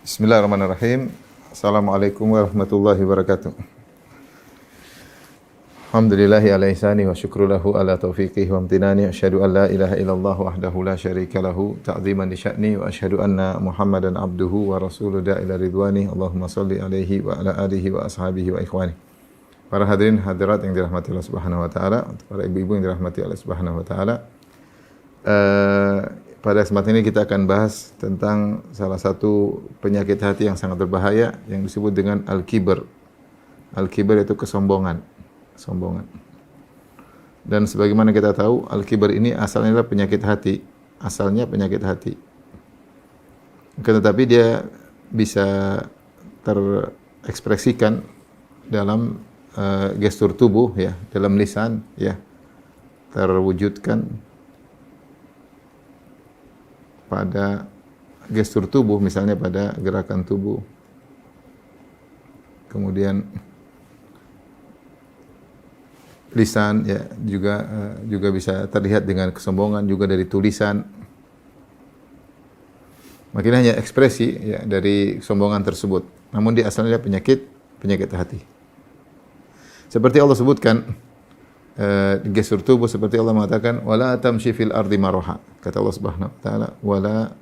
Bismillahirrahmanirrahim. Assalamualaikum warahmatullahi wabarakatuh. Alhamdulillahi ala ihsani wa syukru lahu ala taufiqihi wa amtinani. Asyhadu an la ilaha illallah wahdahu la syarika lahu ta'ziman li sya'ni wa asyhadu anna Muhammadan abduhu wa rasuluhu da'ila ridwani. Allahumma salli alaihi wa ala alihi wa ashabihi wa ikhwani. Para hadirin hadirat yang dirahmati Allah Subhanahu wa taala, para ibu-ibu yang dirahmati Allah Subhanahu wa taala. Pada kesempatan ini kita akan bahas tentang salah satu penyakit hati yang sangat berbahaya yang disebut dengan al-kibr. Al-kibr itu kesombongan. Dan sebagaimana kita tahu, al-kibr ini asalnya adalah penyakit hati. Asalnya penyakit hati. Tetapi dia bisa terekspresikan dalam gestur tubuh, ya, dalam lisan, ya, terwujudkan pada gestur tubuh, misalnya pada gerakan tubuh. Kemudian lisan, ya, juga bisa terlihat dengan kesombongan, juga dari tulisan. Makanya hanya ekspresi, ya, dari kesombongan tersebut. Namun dia asalnya penyakit hati. Seperti Allah sebutkan gestur tubuh, seperti Allah mengatakan wala tamshi fil ardi maraha. Kata Allah Subhanahu wa taala wala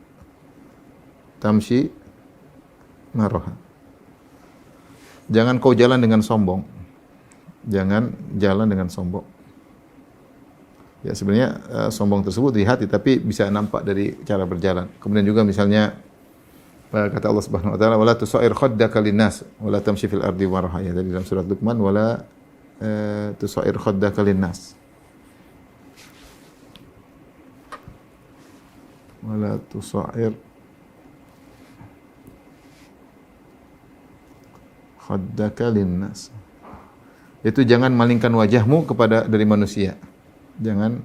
tamshi maraha. Jangan kau jalan dengan sombong. Jangan jalan dengan sombong. Ya, sebenarnya sombong tersebut di hati, tapi bisa nampak dari cara berjalan. Kemudian juga misalnya kata Allah Subhanahu wa taala wala tusair khaddaka linnas wala tamshi fil ardi maraha. Ya, dari dalam surat Luqman wala tusair khaddaka linnas. Wala tusair khaddaka linnas. Itu jangan malingkan wajahmu kepada dari manusia. Jangan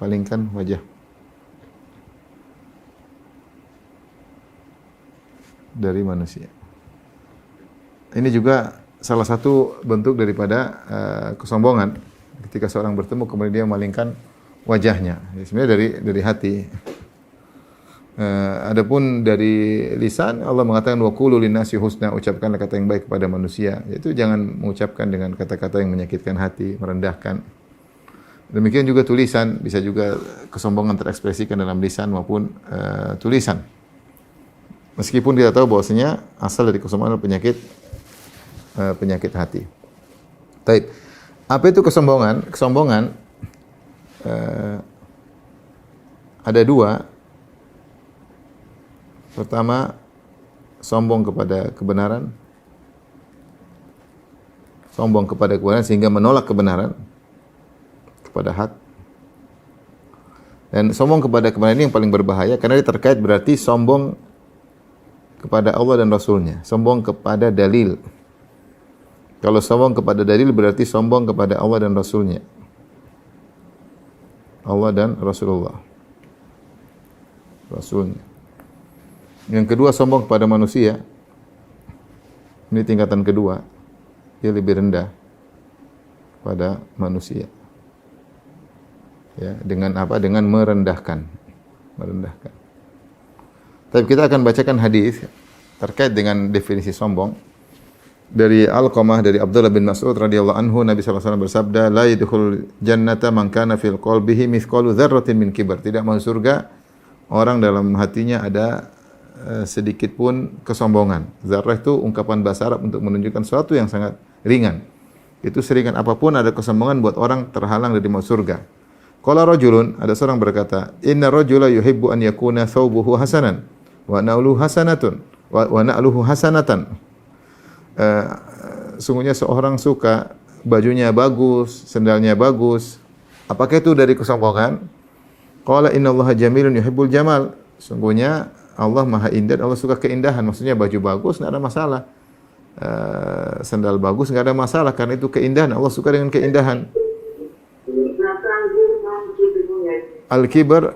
palingkan wajah dari manusia. Ini juga salah satu bentuk daripada kesombongan ketika seorang bertemu kemudian dia memalingkan wajahnya. Ya, sebenarnya dari hati. Adapun dari lisan, Allah mengatakan wa qulu linnasi husna, ucapkanlah kata yang baik kepada manusia. Yaitu jangan mengucapkan dengan kata-kata yang menyakitkan hati, merendahkan. Demikian juga tulisan, bisa juga kesombongan terekspresikan dalam lisan maupun tulisan. Meskipun kita tahu bahwasanya asal dari kesombongan adalah penyakit hati. Taib. Apa itu kesombongan? Kesombongan ada dua. Pertama, sombong kepada kebenaran. Sombong kepada kebenaran sehingga menolak kebenaran kepada hak. Dan sombong kepada kebenaran ini yang paling berbahaya karena dia terkait berarti sombong kepada Allah dan Rasulnya. Sombong kepada dalil. Kalau sombong kepada dalil berarti sombong kepada Allah dan Rasulnya. Allah dan Rasulullah. Rasulnya. Yang kedua, sombong kepada manusia. Ini tingkatan kedua. Dia lebih rendah pada manusia. Ya, dengan apa? Dengan merendahkan. Tapi kita akan bacakan hadis terkait dengan definisi sombong. Dari Alqamah dari Abdullah bin Mas'ud radhiyallahu anhu, Nabi sallallahu alaihi wasallam bersabda, "La yadkhulul jannata man kana fil qalbihi mithqalu dzarratin min kibar." Tidak masuk surga orang dalam hatinya ada sedikit pun kesombongan. Zarrah itu ungkapan bahasa Arab untuk menunjukkan sesuatu yang sangat ringan. Itu seringan apapun ada kesombongan buat orang terhalang dari masuk surga. Qala rajulun, ada seorang berkata, "Inna rajula yuhibbu an yakuna thawbuhu hasanan wa na'luhu hasanatun wa na'luhu hasanatan." Sungguhnya seorang suka bajunya bagus, sendalnya bagus. Apakah itu dari kesombongan? Qala innallaha jamilun yuhibbul jamal. Sungguhnya Allah Maha Indah, Allah suka keindahan. Maksudnya baju bagus enggak ada masalah. Sendal bagus enggak ada masalah karena itu keindahan. Allah suka dengan keindahan. Al-kibr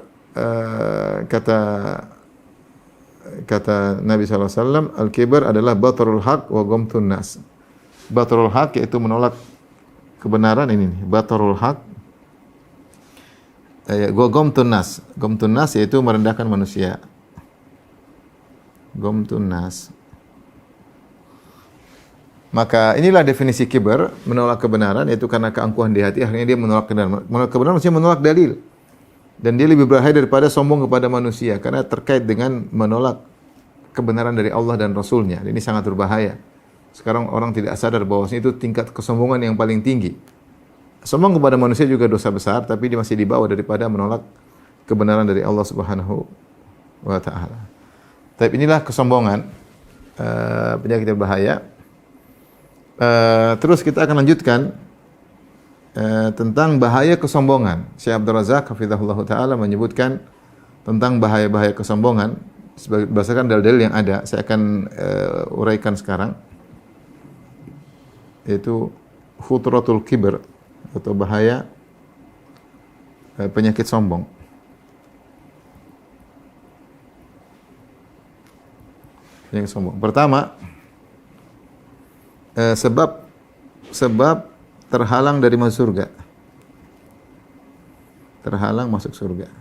kata Nabi sallallahu alaihi wasallam, al-kibr adalah batarul haq wa ghamtun nas. Batarul haq yaitu menolak kebenaran, ini nih, batarul haq. Ghamtun nas. Ghamtun nas yaitu merendahkan manusia. Ghamtun nas. Maka inilah definisi kibr, menolak kebenaran, yaitu karena keangkuhan di hati, akhirnya dia menolak kebenaran. Menolak kebenaran maksudnya menolak dalil. Dan dia lebih berbahaya daripada sombong kepada manusia, karena terkait dengan menolak kebenaran dari Allah dan Rasulnya. Ini sangat berbahaya. Sekarang orang tidak sadar bahwa itu tingkat kesombongan yang paling tinggi. Sombong kepada manusia juga dosa besar, tapi dia masih di bawah daripada menolak kebenaran dari Allah Subhanahu wa taala. Tapi inilah kesombongan, penyakit yang berbahaya. Terus kita akan lanjutkan tentang bahaya kesombongan. Syekh Abdul Razak hafizahullah taala menyebutkan tentang bahaya-bahaya kesombongan berdasarkan dalil-dalil yang ada. Saya akan uraikan sekarang, yaitu khuturatul kibr, atau bahaya penyakit sombong. Penyakit sombong. Pertama, sebab terhalang dari masuk surga. Terhalang masuk surga.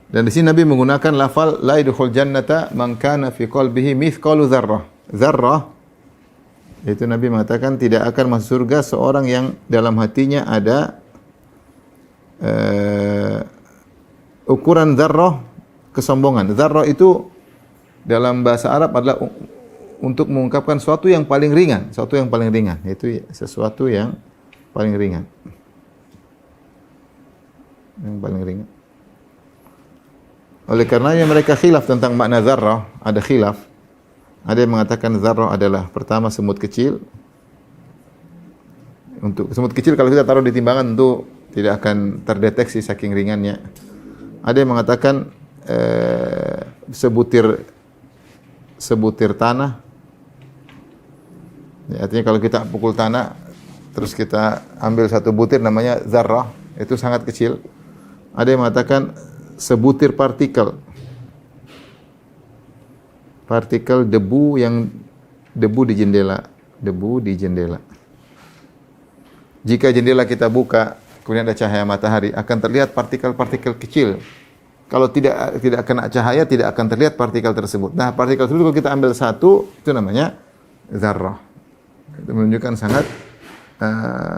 Dan di sini Nabi menggunakan lafal la yadkhul jannata man kana fi qalbihi mithqalu dzarrah. Dzarrah itu Nabi mengatakan tidak akan masuk surga seorang yang dalam hatinya ada ukuran dzarrah kesombongan. Dzarrah itu dalam bahasa Arab adalah untuk mengungkapkan sesuatu yang paling ringan, yaitu sesuatu yang paling ringan. Yang paling ringan. Oleh karenanya mereka khilaf tentang makna dzarrah, ada khilaf. Ada yang mengatakan dzarrah adalah pertama semut kecil. Untuk semut kecil kalau kita taruh di timbangan tentu tidak akan terdeteksi saking ringannya. Ada yang mengatakan sebutir tanah. Ya, artinya kalau kita pukul tanah, terus kita ambil satu butir namanya zarrah, itu sangat kecil. Ada yang mengatakan sebutir partikel debu di jendela. Jika jendela kita buka, kemudian ada cahaya matahari, akan terlihat partikel-partikel kecil. Kalau tidak kena cahaya, tidak akan terlihat partikel tersebut. Nah, partikel tersebut kalau kita ambil satu, itu namanya zarrah. Itu menunjukkan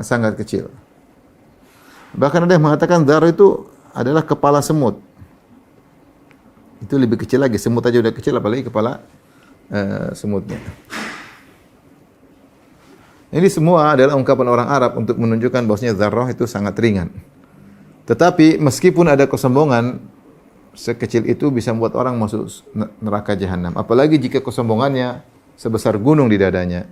sangat kecil. Bahkan ada yang mengatakan zarrah itu adalah kepala semut. Itu lebih kecil lagi. Semut aja udah kecil, apalagi kepala semutnya. Ini semua adalah ungkapan orang Arab untuk menunjukkan bahwasanya zarrah itu sangat ringan. Tetapi meskipun ada kesombongan sekecil itu bisa membuat orang masuk neraka jahanam. Apalagi jika kesombongannya sebesar gunung di dadanya.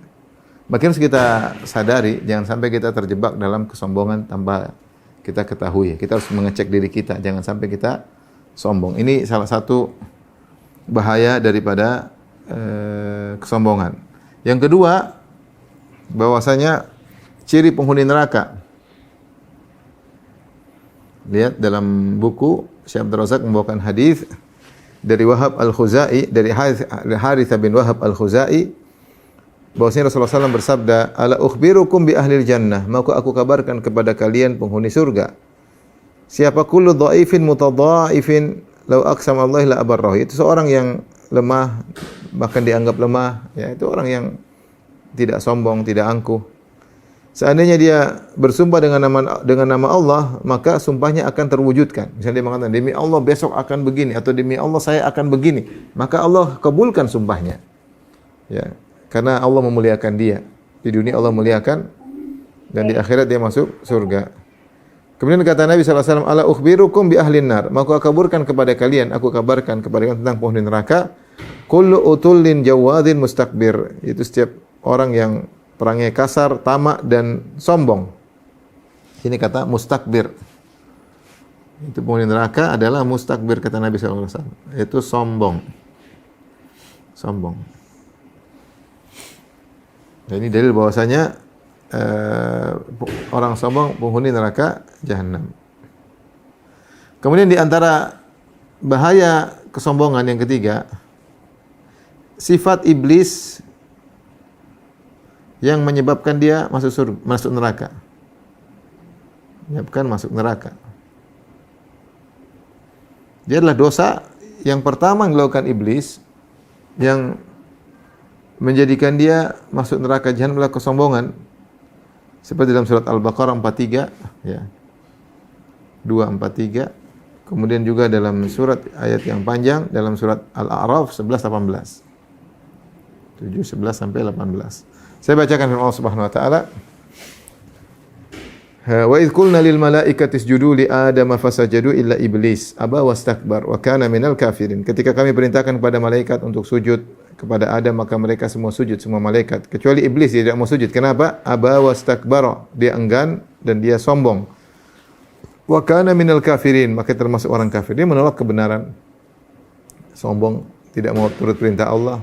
Makin harus kita sadari, jangan sampai kita terjebak dalam kesombongan tanpa kita ketahui. Kita harus mengecek diri kita, jangan sampai kita sombong. Ini salah satu bahaya daripada kesombongan. Yang kedua, bahwasanya ciri penghuni neraka. Lihat dalam buku Syekh Abdul Razak membawakan hadis dari Wahab Al-Khuzai, dari Harith bin Wahab Al-Khuzai, bahwasanya Rasulullah SAW bersabda, "Ala ukhbirukum bi ahlil jannah?" Maka aku kabarkan kepada kalian penghuni surga. Siapa kullu dhaifin mutadhaifin law aqsama Allah la abarrahu. Itu seorang yang lemah, bahkan dianggap lemah, ya, itu orang yang tidak sombong, tidak angkuh. Seandainya dia bersumpah dengan nama Allah, maka sumpahnya akan terwujudkan. Misalnya dia mengatakan, demi Allah besok akan begini, atau demi Allah saya akan begini, maka Allah kabulkan sumpahnya. Ya, karena Allah memuliakan dia. Di dunia Allah muliakan, dan di akhirat dia masuk surga. Kemudian kata Nabi SAW, "Ala ukhbirukum bi ahlin nar." Maka aku kabarkan kepada kalian tentang penghuni neraka. Kullu utullin jawadin mustakbir. Itu setiap orang yang perangai kasar, tamak dan sombong. Ini kata mustakbir. Itu penghuni neraka adalah mustakbir, kata Nabi SAW. Itu sombong. Sombong. Dan ini dalil bahwasanya orang sombong penghuni neraka jahanam. Kemudian di antara bahaya kesombongan yang ketiga, sifat iblis yang menyebabkan dia masuk neraka. Menyebabkan masuk neraka. Dia adalah dosa yang pertama yang dilakukan iblis, yang menjadikan dia masuk neraka jahanam adalah kesombongan. Seperti dalam surat Al-Baqarah 43 ya. 243. Kemudian juga dalam surat ayat yang panjang dalam surat Al-A'raf 11-18. 7, 11 sampai 18. Saya bacakan firman Allah Subhanahu wa taala. Wa idh qulna lil malaikati isjudu li Adam fasajadu illa iblis aba wastakbar wa kana minal kafirin. Ketika kami perintahkan kepada malaikat untuk sujud kepada Adam, maka mereka semua sujud, semua malaikat, kecuali iblis dia tidak mau sujud. Kenapa? Aba wastakbara, dia enggan dan dia sombong. Wa kana minal kafirin, maka termasuk orang kafir. Dia menolak kebenaran. Sombong, tidak mau turut perintah Allah.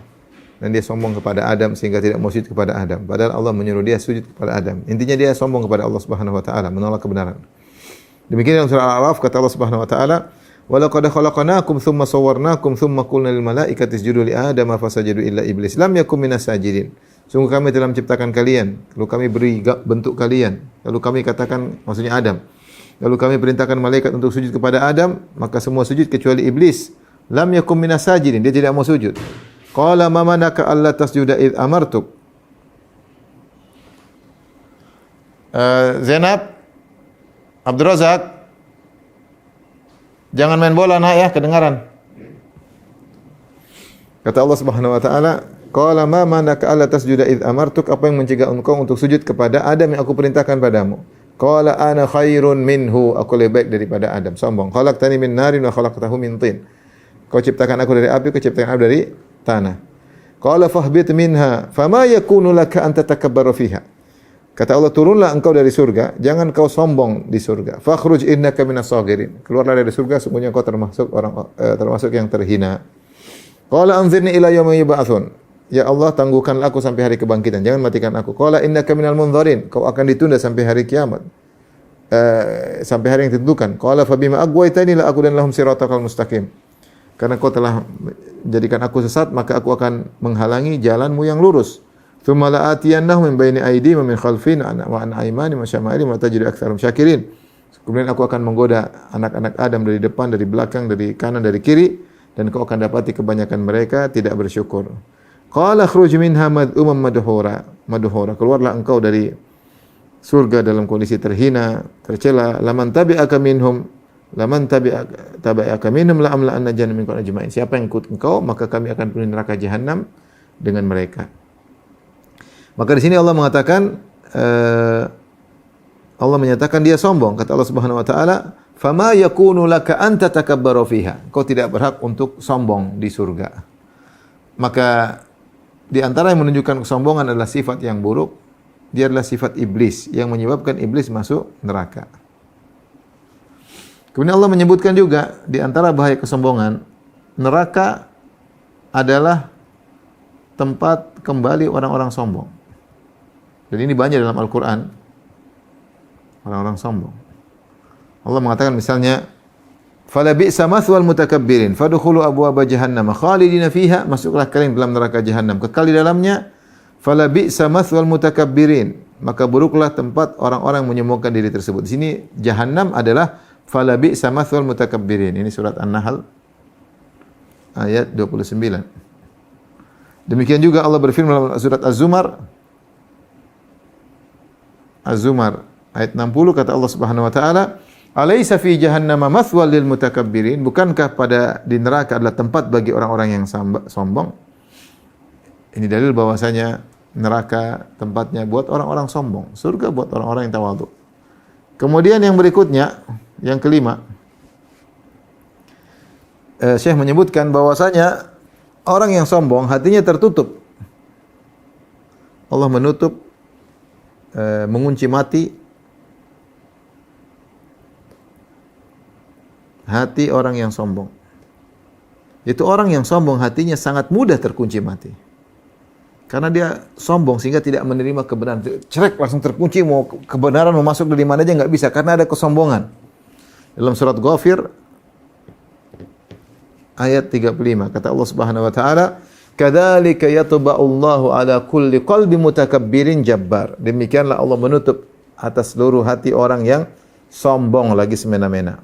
Dan dia sombong kepada Adam sehingga tidak mau sujud kepada Adam. Padahal Allah menyuruh dia sujud kepada Adam. Intinya dia sombong kepada Allah Subhanahu wa taala, menolak kebenaran. Demikian dalam surah Al-A'raf kata Allah Subhanahu wa taala, "Wa laqad khalaqnakum tsumma sawwarnakum tsumma qulna lil malaikati isjudu li Adam fasajadu illa iblis lam yakum minas sajidin." Sungguh kami telah menciptakan kalian, lalu kami beri bentuk kalian, lalu kami katakan, maksudnya Adam. Lalu kami perintahkan malaikat untuk sujud kepada Adam, maka semua sujud kecuali iblis. Lam yakum minas sajidin, dia tidak mau sujud. Qala ma manaka alla tasjuda id amartuk. Zainab, Abdul Razak, jangan main bola nak ya, kedengaran. Kata Allah Subhanahu wa taala, qala ma manaka alla tasjuda id amartuk, apa yang mencegah engkau untuk sujud kepada Adam yang aku perintahkan padamu? Qala ana khairun minhu, aku lebih baik daripada Adam. Sombong. Khalaqtani min narin wa khalaqtahu min tin. Kau ciptakan aku dari api, kau ciptakan aku dari tanah. Qala fahbit minha fama yakunu laka an tatakabbaru fiha. Kata Allah, turunlah engkau dari surga, jangan kau sombong di surga. Fakhruj innaka minas saghirin. Keluarlah dari surga, sesungguhnya kau termasuk termasuk yang terhina. Qala anzirni ila yaumi yub'atsun. Ya Allah, tangguhkanlah aku sampai hari kebangkitan, jangan matikan aku. Qala innaka minal munzarin. Kau akan ditunda sampai hari kiamat. Sampai hari yang ditentukan. Qala fa bima aghwaytani la aqudan lahum siratal mustaqim. Karena kau telah jadikan aku sesat, maka aku akan menghalangi jalanmu yang lurus. Tsumma la'atiyannahum min baini aydihim wa min khalfihim wa an aymanihim wa syama'ilihim wa tajidu aktsarum syakirin. Kemudian aku akan menggoda anak-anak Adam dari depan, dari belakang, dari kanan, dari kiri, dan kau akan dapati kebanyakan mereka tidak bersyukur. Qala khruj minha mad'uman madhura. Keluarlah engkau dari surga dalam kondisi terhina, tercela. Laman tabi'aka minhum la amla anna jahannam minkum ajma'in. Siapa yang ikut engkau, maka kami akan penuhi neraka jahanam dengan mereka. Maka di sini Allah mengatakan Allah menyatakan dia sombong. Kata Allah Subhanahu wa taala, "Fama yakunu laka an tatakabbaru fiha." Kau tidak berhak untuk sombong di surga. Maka di antara yang menunjukkan kesombongan adalah sifat yang buruk. Dia adalah sifat iblis yang menyebabkan iblis masuk neraka. Kemudian Allah menyebutkan juga di antara bahaya kesombongan, neraka adalah tempat kembali orang-orang sombong. Dan ini banyak dalam Al-Quran, orang-orang sombong. Allah mengatakan misalnya, "Fala bi'sa mathwal mutakabbirin, fadkhulu abwaaba jahannam khalidina fiha." Masuklah kalian dalam neraka jahanam, kekal di dalamnya. "Fala bi'sa mathwal mutakabbirin." Maka buruklah tempat orang-orang menyombongkan diri tersebut. Di sini jahanam adalah fala bi'sa mathwal mutakabbirin. Ini surat An-Nahl ayat 29. Demikian juga Allah berfirman dalam surat Az-Zumar ayat 60, kata Allah Subhanahu wa taala, "Alaysa fi jahannama mathwal lil mutakabbirin?" Bukankah di neraka adalah tempat bagi orang-orang yang sombong? Ini dalil bahwasanya neraka tempatnya buat orang-orang sombong, surga buat orang-orang yang tawadhu. Kemudian yang berikutnya, yang kelima, Syekh menyebutkan bahwasanya orang yang sombong hatinya tertutup. Allah menutup, mengunci hati orang yang sombong. Itu orang yang sombong hatinya sangat mudah terkunci mati. Karena dia sombong sehingga tidak menerima kebenaran. Cerek langsung terkunci, mau kebenaran mau masuk dari mana aja enggak bisa karena ada kesombongan. Dalam surat Ghafir ayat 35 kata Allah Subhanahu wa taala, "Kadzalika yatba'ullahu ala kulli qalbi mutakabbirin jabbar." Demikianlah Allah menutup atas seluruh hati orang yang sombong lagi semena-mena.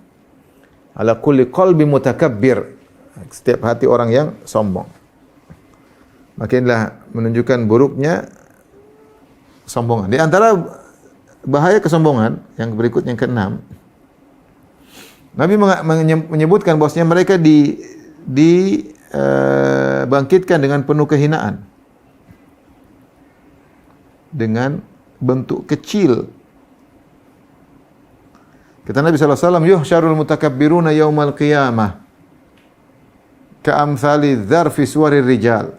Ala kulli qalbi mutakabbir. Setiap hati orang yang sombong. Maka inilah menunjukkan buruknya kesombongan. Di antara bahaya kesombongan yang berikut yang keenam, Nabi menyebutkan bahwasanya mereka bangkitkan dengan penuh kehinaan, dengan bentuk kecil. Kata Nabi sallallahu alaihi wasallam, "Yuhsyarul mutakabbiruna yaumal qiyamah ka'amsali dzarfi suwarir rijal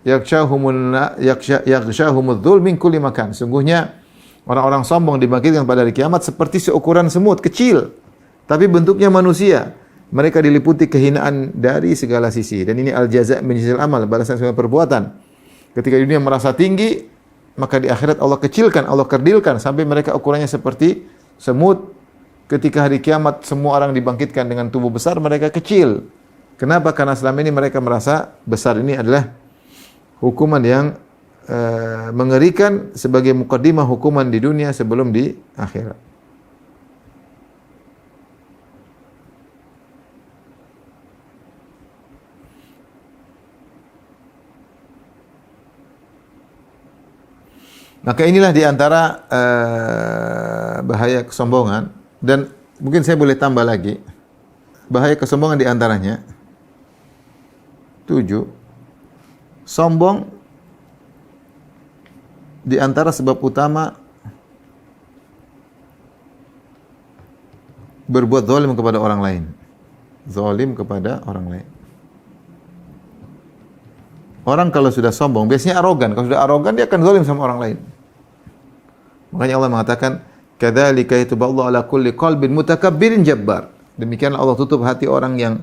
yaghshahumudz dzul min kulli makan." Sungguhnya orang-orang sombong dibangkitkan pada hari kiamat seperti seukuran semut kecil, tapi bentuknya manusia. Mereka diliputi kehinaan dari segala sisi. Dan ini al-jaza' min jinsil amal, balasan segala perbuatan. Ketika di dunia merasa tinggi, maka di akhirat Allah kecilkan, Allah kerdilkan sampai mereka ukurannya seperti semut. Ketika hari kiamat semua orang dibangkitkan dengan tubuh besar, mereka kecil. Kenapa? Karena selama ini mereka merasa besar. Ini adalah hukuman yang mengerikan sebagai mukaddimah hukuman di dunia sebelum di akhirat. Maka inilah di antara bahaya kesombongan, dan mungkin saya boleh tambah lagi. Bahaya kesombongan di antaranya 7. Sombong di antara sebab utama berbuat zalim kepada orang lain. Zalim kepada orang lain. Orang kalau sudah sombong biasanya arogan. Kalau sudah arogan dia akan zalim sama orang lain. Makanya Allah mengatakan, "Kadzalika yatuballahu ala kulli qalbin mutakabbirin jabbar." Demikianlah Allah tutup hati orang yang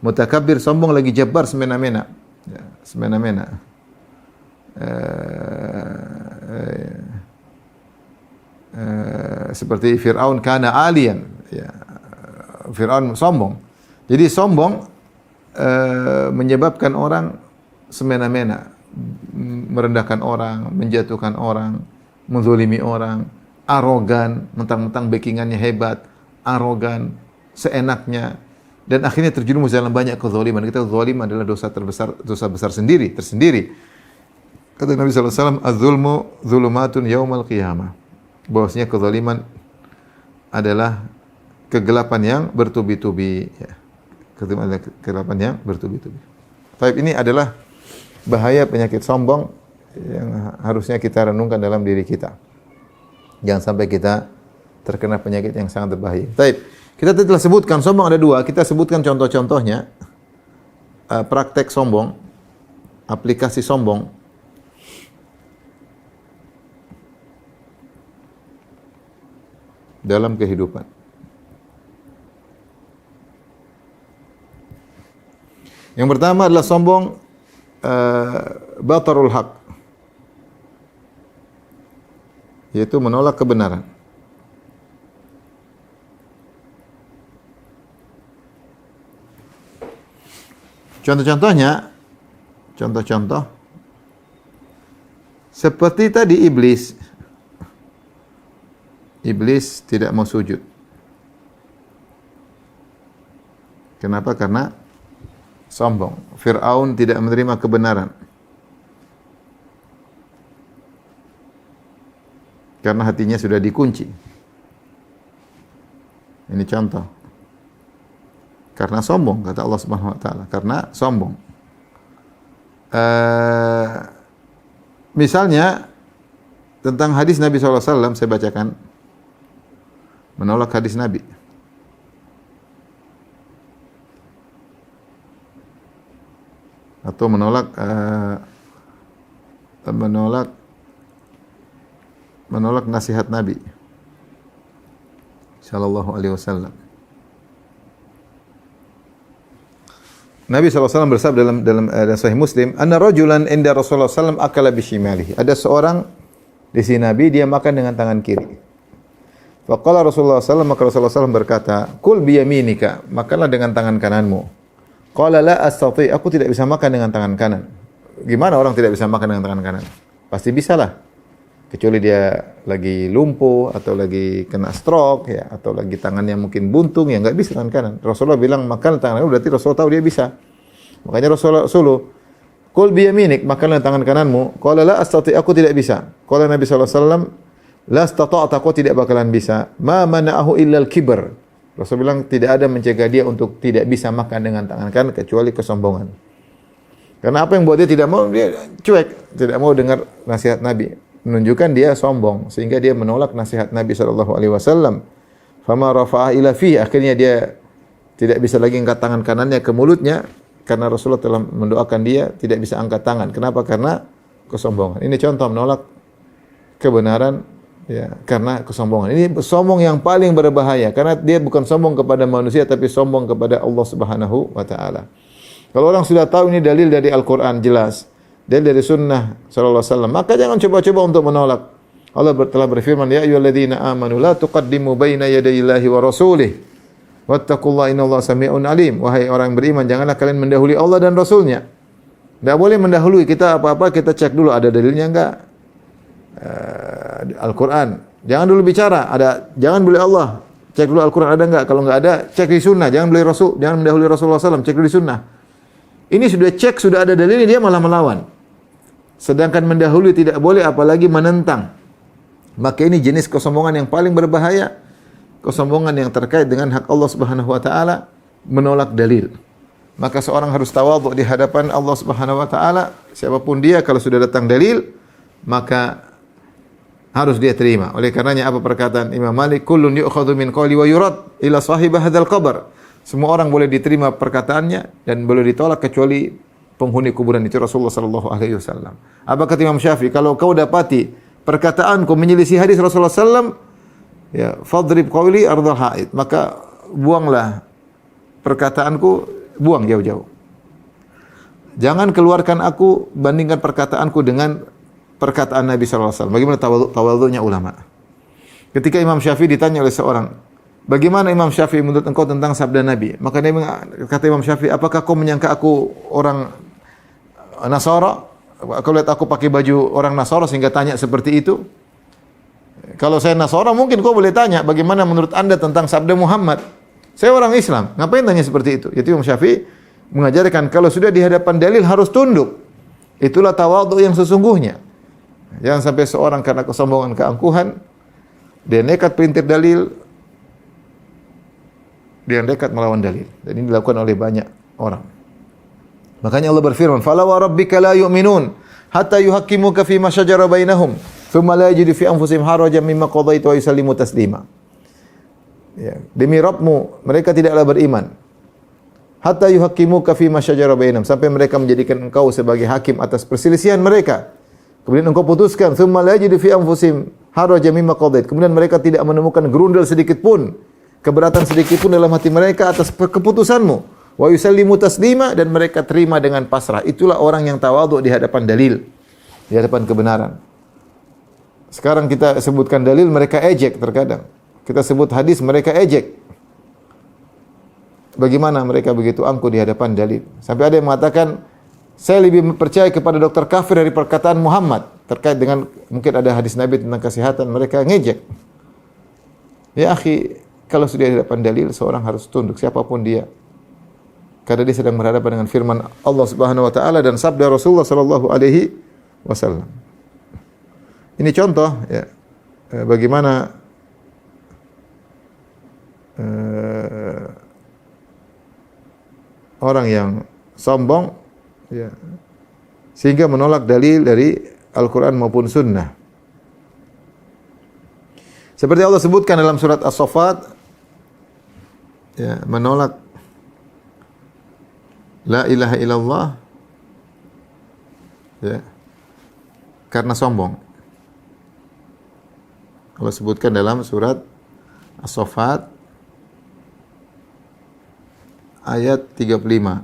mutakabbir, sombong lagi jabbar, semena-mena. Ya, semena-mena. Seperti Fir'aun kana alian. Ya, Fir'aun sombong. Jadi sombong menyebabkan orang semena-mena, merendahkan orang, menjatuhkan orang, menzalimi orang, arogan, mentang-mentang backingannya hebat, arogan, seenaknya, dan akhirnya terjerumus dalam banyak kezaliman. Kita zalim adalah dosa terbesar, dosa besar tersendiri. Kata Nabi sallallahu alaihi wasallam, "Az-zulmu dzulumatun yaumal qiyamah." Bahwasanya kezaliman adalah kegelapan yang bertubi-tubi, ya. Kegelapan yang bertubi-tubi. Baik, ini adalah bahaya penyakit sombong yang harusnya kita renungkan dalam diri kita. Jangan sampai kita terkena penyakit yang sangat berbahaya. Baik, kita telah sebutkan sombong ada 2. Kita sebutkan contoh-contohnya. Praktek sombong, aplikasi sombong. Dalam kehidupan. Yang pertama adalah sombong batarul haq, yaitu menolak kebenaran. Contoh-contohnya, seperti tadi iblis. Iblis tidak mau sujud. Kenapa? Karena sombong. Fir'aun tidak menerima kebenaran karena hatinya sudah dikunci. Ini contoh. Karena sombong, kata Allah Subhanahu wa taala, karena sombong. Misalnya tentang hadis Nabi sallallahu alaihi wasallam, saya bacakan. Menolak hadis Nabi. Atau menolak nasihat Nabi sallallahu alaihi wasallam. Nabi sallallahu alaihi wasallam bersabda dalam Sahih Muslim, "Anna rajulan inda Rasulullah sallallahu alaihi wasallam akala bishimalihi." Ada seorang di sisi Nabi, dia makan dengan tangan kiri. Faqala Rasulullah sallallahu alaihi wasallam, maka Rasulullah sallallahu berkata, "Kul biyaminika," makanlah dengan tangan kananmu. Qala la astati', aku tidak bisa makan dengan tangan kanan. Gimana orang tidak bisa makan dengan tangan kanan? Pasti bisalah. Kecuali dia lagi lumpuh atau lagi kena stroke ya, atau lagi tangannya mungkin buntung ya, enggak bisa tangan kanan. Rasulullah bilang makan tangan kanan, berarti Rasulullah tahu dia bisa. Makanya Rasulullah Qul bi yaminik, makanlah tangan kananmu. Qala la astati, aku tidak bisa. Qala Nabi sallallahu alaihi wasallam, la astata'ta, aku tidak bakalan bisa. Ma mana'ahu illa al-kibr. Rasul bilang tidak ada mencegah dia untuk tidak bisa makan dengan tangan kanan kecuali kesombongan. Karena apa yang buat dia tidak mau, dia cuek, tidak mau dengar nasihat Nabi. Menunjukkan dia sombong sehingga dia menolak nasihat Nabi sallallahu alaihi wasallam. Fama rafa'ah ila fihi, akhirnya dia tidak bisa lagi angkat tangan kanannya ke mulutnya karena Rasulullah telah mendoakan dia tidak bisa angkat tangan. Kenapa? Karena kesombongan. Ini contoh menolak kebenaran ya karena kesombongan. Ini sombong yang paling berbahaya karena dia bukan sombong kepada manusia tapi sombong kepada Allah Subhanahu wa taala. Kalau orang sudah tahu ini dalil dari Al-Qur'an jelas, dalil dari sunnah sallallahu alaihi wasallam, maka jangan coba-coba untuk menolak. Allah telah berfirman, ya ayyuhalladzina amanu la tuqaddimu baina yadayillahi wa rasulih wattaqullaha innallaha samii'un alim. Wahai orang beriman, janganlah kalian mendahului Allah dan Rasulnya. Tidak boleh mendahului, kita apa-apa kita cek dulu ada dalilnya enggak. Al-Quran. Jangan dulu bicara, jangan beli Allah. Cek dulu Al-Quran ada enggak. Kalau enggak ada, cek di sunnah. Jangan beli Rasul, jangan mendahului Rasulullah SAW, cek dulu di sunnah. Ini sudah cek, sudah ada dalilnya, dia malah melawan. Sedangkan mendahului tidak boleh, apalagi menentang. Maka ini jenis kesombongan yang paling berbahaya. Kesombongan yang terkait dengan hak Allah Subhanahu wa taala, menolak dalil. Maka seorang harus tawadhu di hadapan Allah Subhanahu wa taala, siapapun dia kalau sudah datang dalil, maka harus dia terima. Oleh karenanya apa perkataan Imam Malik, kullun yu'khadhu min qawli wa yurad ila sahib hadzal qabr. Semua orang boleh diterima perkataannya dan boleh ditolak kecuali penghuni kuburan itu Rasulullah sallallahu alaihi wasallam. Apa kata Imam Syafi'i, kalau kau dapati perkataanku menyelisih hadis Rasulullah sallam, ya fadrib qawli ardhal haid, maka buanglah perkataanku, buang jauh-jauh. Jangan keluarkan aku, bandingkan perkataanku dengan perkataan Nabi sallallahu alaihi wasallam. Bagaimana tawadhu'nya ulama. Ketika Imam Syafi'i ditanya oleh seorang, bagaimana Imam Syafi'i menurut engkau tentang sabda Nabi? Maka dia kata Imam Syafi'i, apakah kau menyangka aku orang Nasara? Kau lihat aku pakai baju orang Nasara sehingga tanya seperti itu? Kalau saya Nasara mungkin kau boleh tanya, bagaimana menurut anda tentang sabda Muhammad? Saya orang Islam, ngapain tanya seperti itu? Jadi Imam Syafi'i mengajarkan kalau sudah di hadapan dalil harus tunduk. Itulah tawadhu yang sesungguhnya. Jangan sampai seorang karena kesombongan, keangkuhan, dia nekat perintir dalil, dia nekat melawan dalil. Dan ini dilakukan oleh banyak orang. Makanya Allah berfirman, "Fala wa rabbika la yu'minun hatta yuhaqqimuka fi ma shajara bainahum, thumma la yajidu fi anfusihim harajan mimma qadaita wa yusallimu taslima." Ya, demi Rabbmu, mereka tidaklah beriman hatta yuhaqqimuka fi ma shajara bainahum, sampai mereka menjadikan engkau sebagai hakim atas perselisihan mereka. Kemudian engkau putuskan, thumma la yajidu fi anfusihim harajan mimma qadait. Kemudian mereka tidak menemukan gerundel sedikit pun, keberatan sedikit pun dalam hati mereka atas keputusanmu. Wa yusallimu taslima, dan mereka terima dengan pasrah. Itulah orang yang tawadhu di hadapan dalil, di hadapan kebenaran. Sekarang kita sebutkan dalil, mereka ejek terkadang. Kita sebut hadis, mereka ejek. Bagaimana mereka begitu angkuh di hadapan dalil? Sampai ada yang mengatakan, saya lebih percaya kepada dokter kafir dari perkataan Muhammad. Terkait dengan mungkin ada hadis Nabi tentang kesehatan, mereka ngejek. Ya akhi, kalau sudah di hadapan dalil, seorang harus tunduk siapapun dia. Karena dia sedang berhadapan dengan firman Allah Subhanahu wa taala dan sabda Rasulullah sallallahu alaihi wasallam. Ini contoh ya bagaimana orang yang sombong ya sehingga menolak dalil dari Al-Qur'an maupun sunnah. Seperti Allah sebutkan dalam surat As-Saffat ya, menolak la ilaha illallah ya karena sombong. Allah sebutkan dalam surat As-Saffat ayat 35.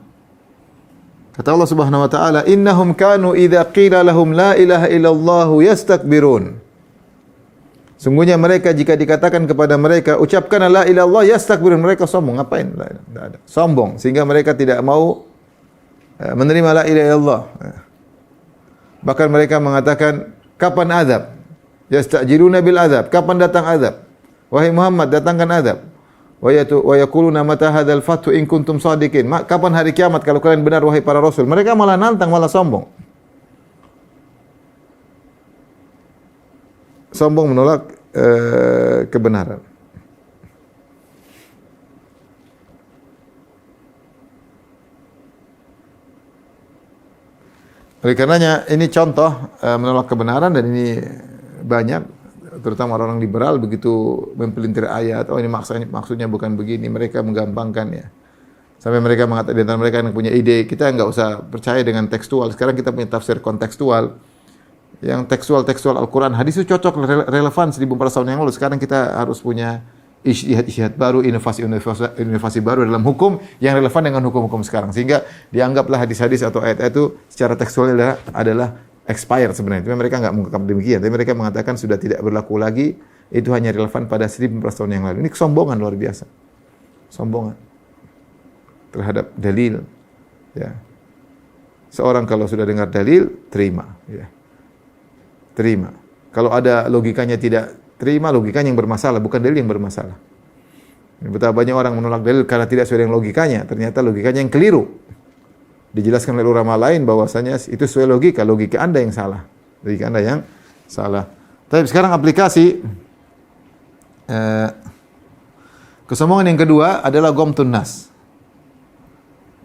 Kata Allah Subhanahu wa taala, "Innahum kanu idza qila lahum la ilaha illallah yastakbirun." Sungguhnya mereka jika dikatakan kepada mereka ucapkanlah la ilaha illallah yastakbirun, mereka sombong. Ngapain? Tidak ada. Sombong sehingga mereka tidak mau menerima la ilaha illallah. Bahkan mereka mengatakan, kapan azab? Yastajiruna bil azab. Kapan datang azab? Wahai Muhammad, datangkan azab. Wa yaquluna mata hadzal fathu in kuntum shadiqin. Kapan hari kiamat kalau kalian benar wahai para rasul? Mereka malah nantang, malah sombong. Sombong menolak kebenaran. Oleh karenanya ini contoh menolak kebenaran, dan ini banyak, terutama orang liberal begitu mempelintir ayat, oh ini maksudnya bukan begini, mereka menggampangkan ya. Sampai mereka mengatakan, di antara mereka yang punya ide, kita enggak usah percaya dengan tekstual. Sekarang kita punya tafsir kontekstual. Yang tekstual Al-Qur'an, hadis itu cocok, relevan 1400 tahun yang lalu. Sekarang kita harus punya ijtihad baru, inovasi baru dalam hukum yang relevan dengan hukum-hukum sekarang. Sehingga dianggaplah hadis-hadis atau ayat-ayat itu secara tekstual adalah expired sebenarnya. Tapi mereka enggak mengungkap demikian. Tapi mereka mengatakan sudah tidak berlaku lagi, itu hanya relevan pada 1400 tahun yang lalu. Ini kesombongan luar biasa. Sombongan terhadap dalil. Ya. Seorang kalau sudah dengar dalil, terima. Ya. Terima. Kalau ada logikanya tidak terima, logikanya yang bermasalah, bukan dalil yang bermasalah. Betapa banyak orang menolak dalil karena tidak sesuai dengan logikanya. Ternyata logikanya yang keliru. Dijelaskan oleh ulama lain bahwasanya itu sesuai logika Anda yang salah. Logika Anda yang salah. Tapi sekarang aplikasi kesombongan yang kedua adalah gomtun nas.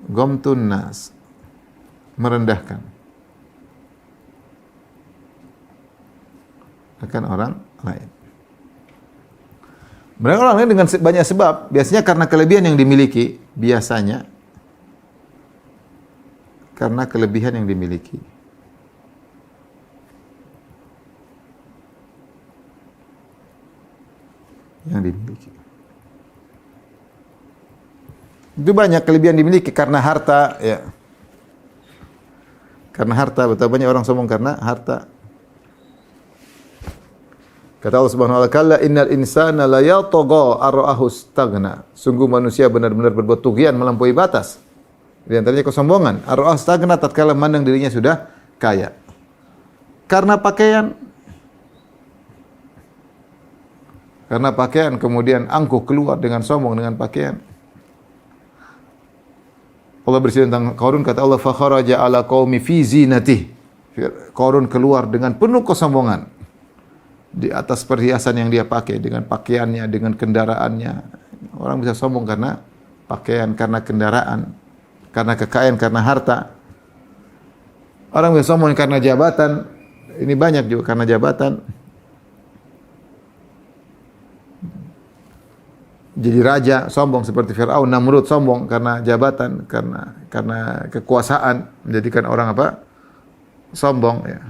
Gomtun nas, merendahkan akan orang lain. Mereka orang lain dengan banyak sebab, biasanya karena kelebihan yang dimiliki, biasanya karena kelebihan yang dimiliki. Itu banyak kelebihan dimiliki karena harta, ya. Karena harta, betapa banyak orang sombong karena harta. Kata Allah Subhanahu wa taala, "Innal insana la yatagha ar-ra'ahu istaghna." Sungguh manusia benar-benar berbuat tughyan, melampaui batas. Di antaranya kesombongan. Ar-ra'ahu istaghna, tatkala memandang dirinya sudah kaya. Karena pakaian. Karena pakaian, kemudian angkuh keluar dengan sombong dengan pakaian. Allah bercerita tentang Qarun, kata Allah, "Fa kharaja ala qaumi fi zinatihi." Qarun keluar dengan penuh kesombongan. Di atas perhiasan yang dia pakai, dengan pakaiannya, dengan kendaraannya. Orang bisa sombong karena pakaian, karena kendaraan, karena kekayaan, karena harta. Orang bisa sombong karena jabatan. Ini banyak juga karena jabatan. Jadi raja, sombong seperti Fir'aun. Namrud sombong karena jabatan, karena kekuasaan, menjadikan orang apa? Sombong, ya.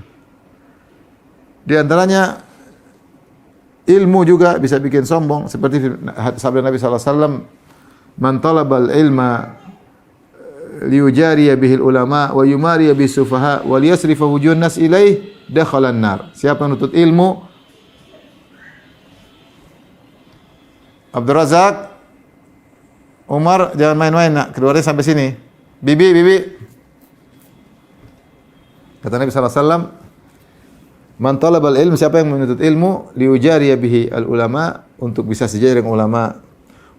Di antaranya ilmu juga bisa bikin sombong, seperti sabda Nabi sallallahu alaihi wasallam, "Man talabal ilma liyujariya bihil ulama wa yumariya bis sufaha wa liyasrifa wujuhun nas ilaih dakhala an-nar." Siapa yang menuntut ilmu, Abdul Razak, Umar, jangan main-main nak, keluarnya sampai sini. Bibi. Kata Nabi sallallahu alaihi wasallam, "Man talabal ilm," siapa yang menuntut ilmu, liujariya bihi al ulama, untuk bisa sejajar dengan ulama,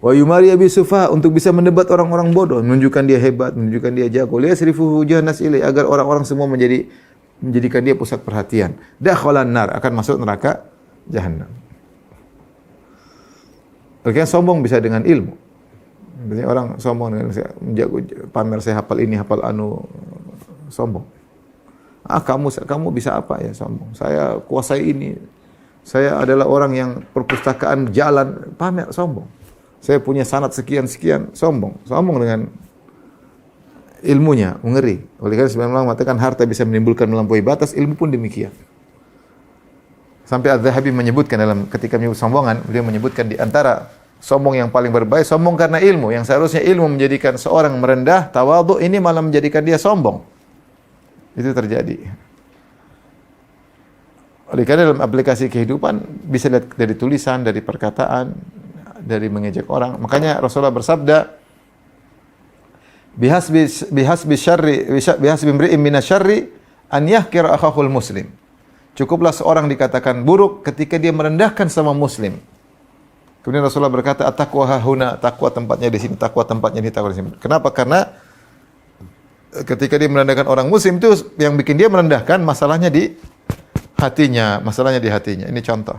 wa yumariya bisufa, untuk bisa mendebat orang-orang bodoh, menunjukkan dia hebat, menunjukkan dia jago, liyasrifu wujuhan nas ilai, agar orang-orang semua menjadikan dia pusat perhatian. Dakhalan nar, akan masuk neraka jahanam. Oke, sombong bisa dengan ilmu. Biasanya orang sombong dengan menjago, pamer saya hafal ini, hafal anu, sombong. Kamu bisa apa ya, sombong. Saya kuasai ini. Saya adalah orang yang perpustakaan jalan, pamer, sombong. Saya punya sanad sekian, sombong. Sombong dengan ilmunya, mengeri. Oleh karena sebenarnya Allah mengatakan harta bisa menimbulkan melampaui batas, ilmu pun demikian. Sampai Az-Zahabi menyebutkan ketika menyebut sombongan, beliau menyebutkan di antara sombong yang paling berbahaya, sombong karena ilmu. Yang seharusnya ilmu menjadikan seorang merendah, tawadhu, ini malah menjadikan dia sombong. Itu terjadi. Oleh karena dalam aplikasi kehidupan bisa lihat dari tulisan, dari perkataan, dari mengejek orang. Makanya Rasulullah bersabda, bihasbi imri'in minasyarri an yahkira akhahul muslim. Cukuplah seorang dikatakan buruk ketika dia merendahkan sama muslim. Kemudian Rasulullah berkata, "At-taqwa hahuna," takwa tempatnya di sini, takwa tempatnya di takwa di sini. Kenapa? Karena ketika dia merendahkan orang muslim itu yang bikin dia merendahkan masalahnya di hatinya, masalahnya di hatinya. Ini contoh.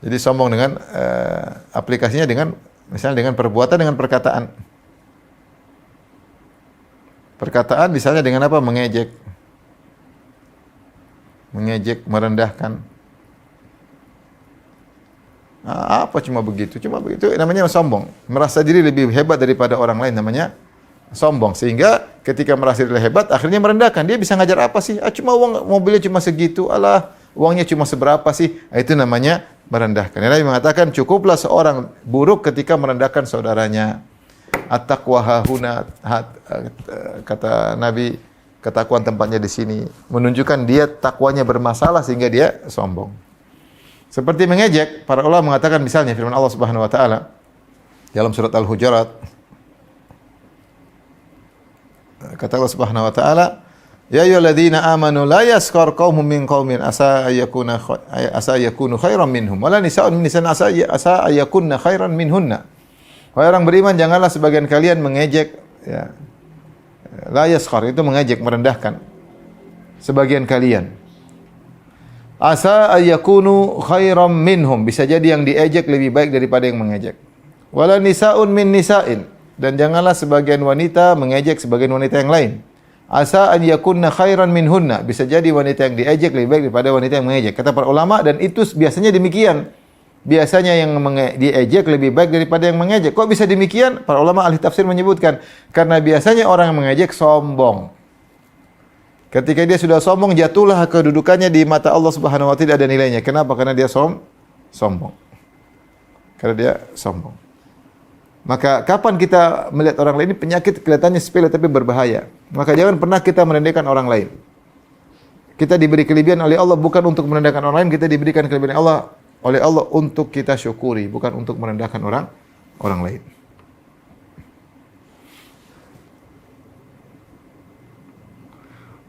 Jadi sombong dengan aplikasinya dengan misalnya dengan perbuatan, dengan perkataan. Perkataan misalnya dengan apa? Mengejek. Mengejek, merendahkan. Apa cuma begitu? Cuma begitu namanya sombong. Merasa diri lebih hebat daripada orang lain namanya sombong. Sehingga ketika merasa diri hebat akhirnya merendahkan. Dia bisa ngajar apa sih? Cuma uang mobilnya cuma segitu. Alah, uangnya cuma seberapa sih? Itu namanya merendahkan. Nabi mengatakan cukuplah seorang buruk ketika merendahkan saudaranya. At-taqwa hahuna, kata Nabi, ketakwaan tempatnya di sini. Menunjukkan dia takwanya bermasalah sehingga dia sombong. Seperti mengejek, para ulama mengatakan misalnya firman Allah Subhanahu wa taala dalam surat Al-Hujurat. Kata Allah Subhanahu wa taala, "Ya ayyuhalladzina amanu la yaskhar qaumun min qaumin asa yakunu khairan minhum wala nisa'un min nisa'in asa yakunna khairan minhunna." Wahai orang beriman, janganlah sebagian kalian mengejek, ya. La yaskhar itu mengejek, merendahkan sebagian kalian. Asa ayyakunu khairam minhum, bisa jadi yang diejek lebih baik daripada yang mengejek. Wala nisaun min nisa'in, dan janganlah sebagian wanita mengejek sebagian wanita yang lain. Asa an yakunna khairan minhunna, bisa jadi wanita yang diejek lebih baik daripada wanita yang mengejek. Kata para ulama, dan itu biasanya demikian. Biasanya yang diejek lebih baik daripada yang mengejek. Kok bisa demikian? Para ulama ahli tafsir menyebutkan karena biasanya orang yang mengejek sombong. Ketika dia sudah sombong, jatuhlah kedudukannya di mata Allah Subhanahu wa taala, tidak ada nilainya. Kenapa? Karena dia sombong. Karena dia sombong. Maka kapan kita melihat orang lain ini penyakit kelihatannya sepele tapi berbahaya. Maka jangan pernah kita merendahkan orang lain. Kita diberi kelebihan oleh Allah bukan untuk merendahkan orang lain, kita diberikan kelebihan oleh Allah untuk kita syukuri, bukan untuk merendahkan orang lain.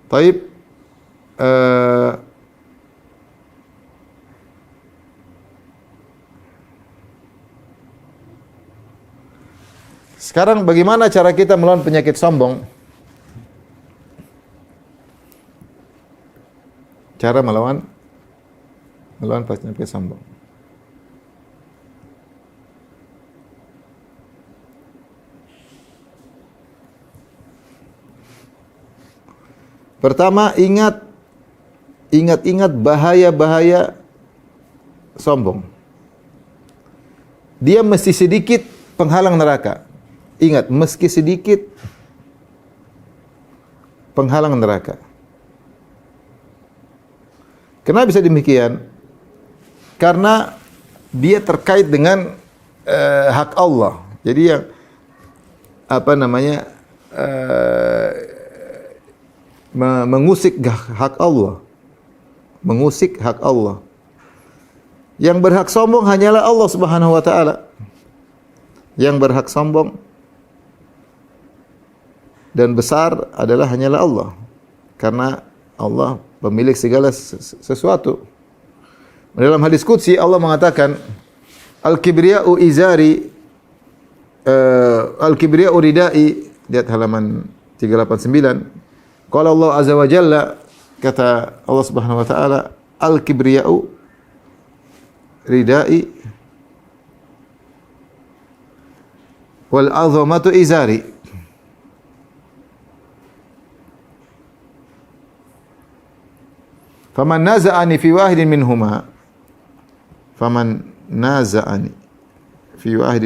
Taib, sekarang bagaimana cara kita melawan penyakit sombong? Cara melawan penyakit sombong. Pertama, ingat bahaya-bahaya sombong. Dia mesti sedikit penghalang neraka. Ingat, meski sedikit penghalang neraka. Kenapa bisa demikian? Karena dia terkait dengan hak Allah. Jadi yang mengusik hak Allah. Mengusik hak Allah. Yang berhak sombong hanyalah Allah Subhanahu wa taala. Yang berhak sombong dan besar adalah hanyalah Allah. Karena Allah pemilik segala sesuatu. Dalam hadis qudsi Allah mengatakan, Al-kibriya'u izari, Al-kibriya'u ridai, lihat halaman 389. Qala Allah azza wa jalla, kata Allah Subhanahu wa taala, Al-kibriya'u ridai wal 'azamatu izari. Faman naza'ani fi wahidin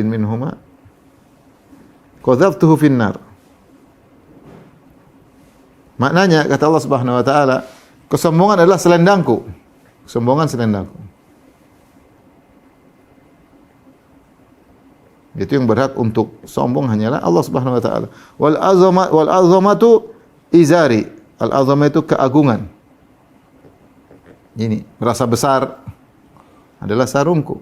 minhuma qadhaftuhu fin nar. Maknanya kata Allah Subhanahu wa taala, kesombongan adalah selendangku. Kesombongan selendangku. Itu yang berhak untuk sombong hanyalah Allah Subhanahu wa taala. Wal azamatu izari. Al azamah itu keagungan. Ini merasa besar adalah sarungku.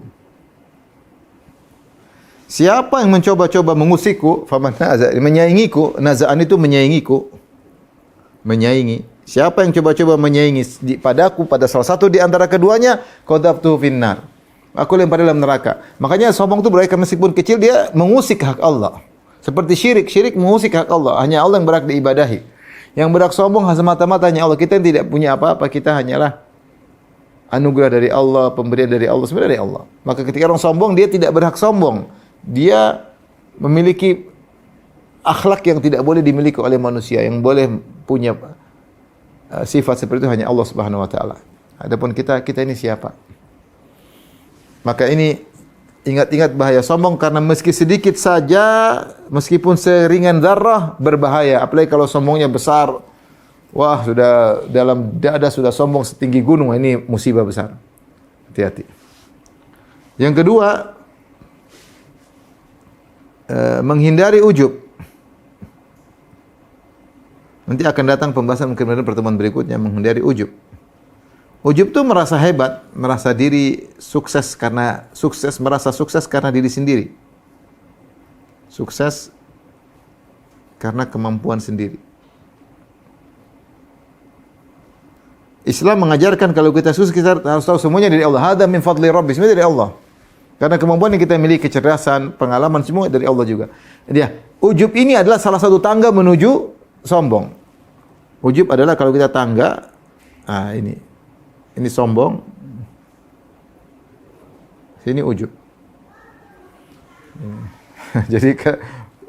Siapa yang mencoba-coba mengusikku, faman naza, menyaingiku, nazaan itu menyaingiku. Menyaingi. Siapa yang coba-coba menyaingi padaku pada salah satu di antara keduanya, qadhabtu finnar. Aku lempar dalam neraka. Makanya sombong itu berarti meskipun kecil dia mengusik hak Allah. Seperti syirik mengusik hak Allah. Hanya Allah yang berhak diibadahi. Yang berhak sombong semata-mata hanya Allah. Kita yang tidak punya apa-apa, kita hanyalah anugerah dari Allah, pemberian dari Allah, sebenarnya dari Allah. Maka ketika orang sombong, dia tidak berhak sombong. Dia memiliki akhlak yang tidak boleh dimiliki oleh manusia. Yang boleh punya sifat seperti itu hanya Allah Subhanahu wa taala. Adapun kita ini siapa? Maka ini ingat-ingat bahaya sombong karena meski sedikit saja, meskipun seringan zarrah berbahaya. Apalagi kalau sombongnya besar. Wah, sudah dalam dada sudah sombong setinggi gunung. Ini musibah besar. Hati-hati. Yang kedua, menghindari ujub. Nanti akan datang pembahasan mungkin pada pertemuan berikutnya menghindari ujub. Ujub itu merasa hebat, merasa diri sukses, merasa sukses karena diri sendiri. Sukses karena kemampuan sendiri. Islam mengajarkan kalau kita sukses kita harus tahu semuanya dari Allah. Hada min fadli Rabbi, semuanya dari Allah. Karena kemampuan yang kita miliki, kecerdasan, pengalaman semua dari Allah juga. Ujub ini adalah salah satu tangga menuju sombong. Ujub adalah kalau kita tangga, ini sombong, sini ujub. Jadi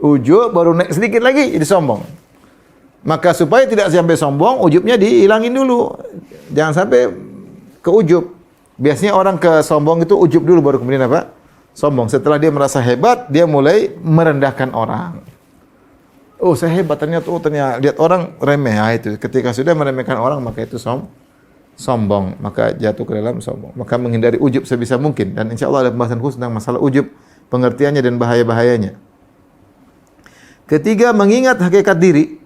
ujub baru naik sedikit lagi jadi sombong. Maka supaya tidak sampai sombong, ujubnya dihilangin dulu. Jangan sampai ke ujub. Biasanya orang ke sombong itu ujub dulu baru kemudian apa? Sombong. Setelah dia merasa hebat, dia mulai merendahkan orang. Oh, saya hebat ternyata lihat orang remeh. Itu ketika sudah meremehkan orang maka itu sombong, maka jatuh ke dalam sombong. Maka menghindari ujub sebisa mungkin dan insyaallah ada pembahasan khusus tentang masalah ujub, pengertiannya dan bahaya-bahayanya. Ketiga, mengingat hakikat diri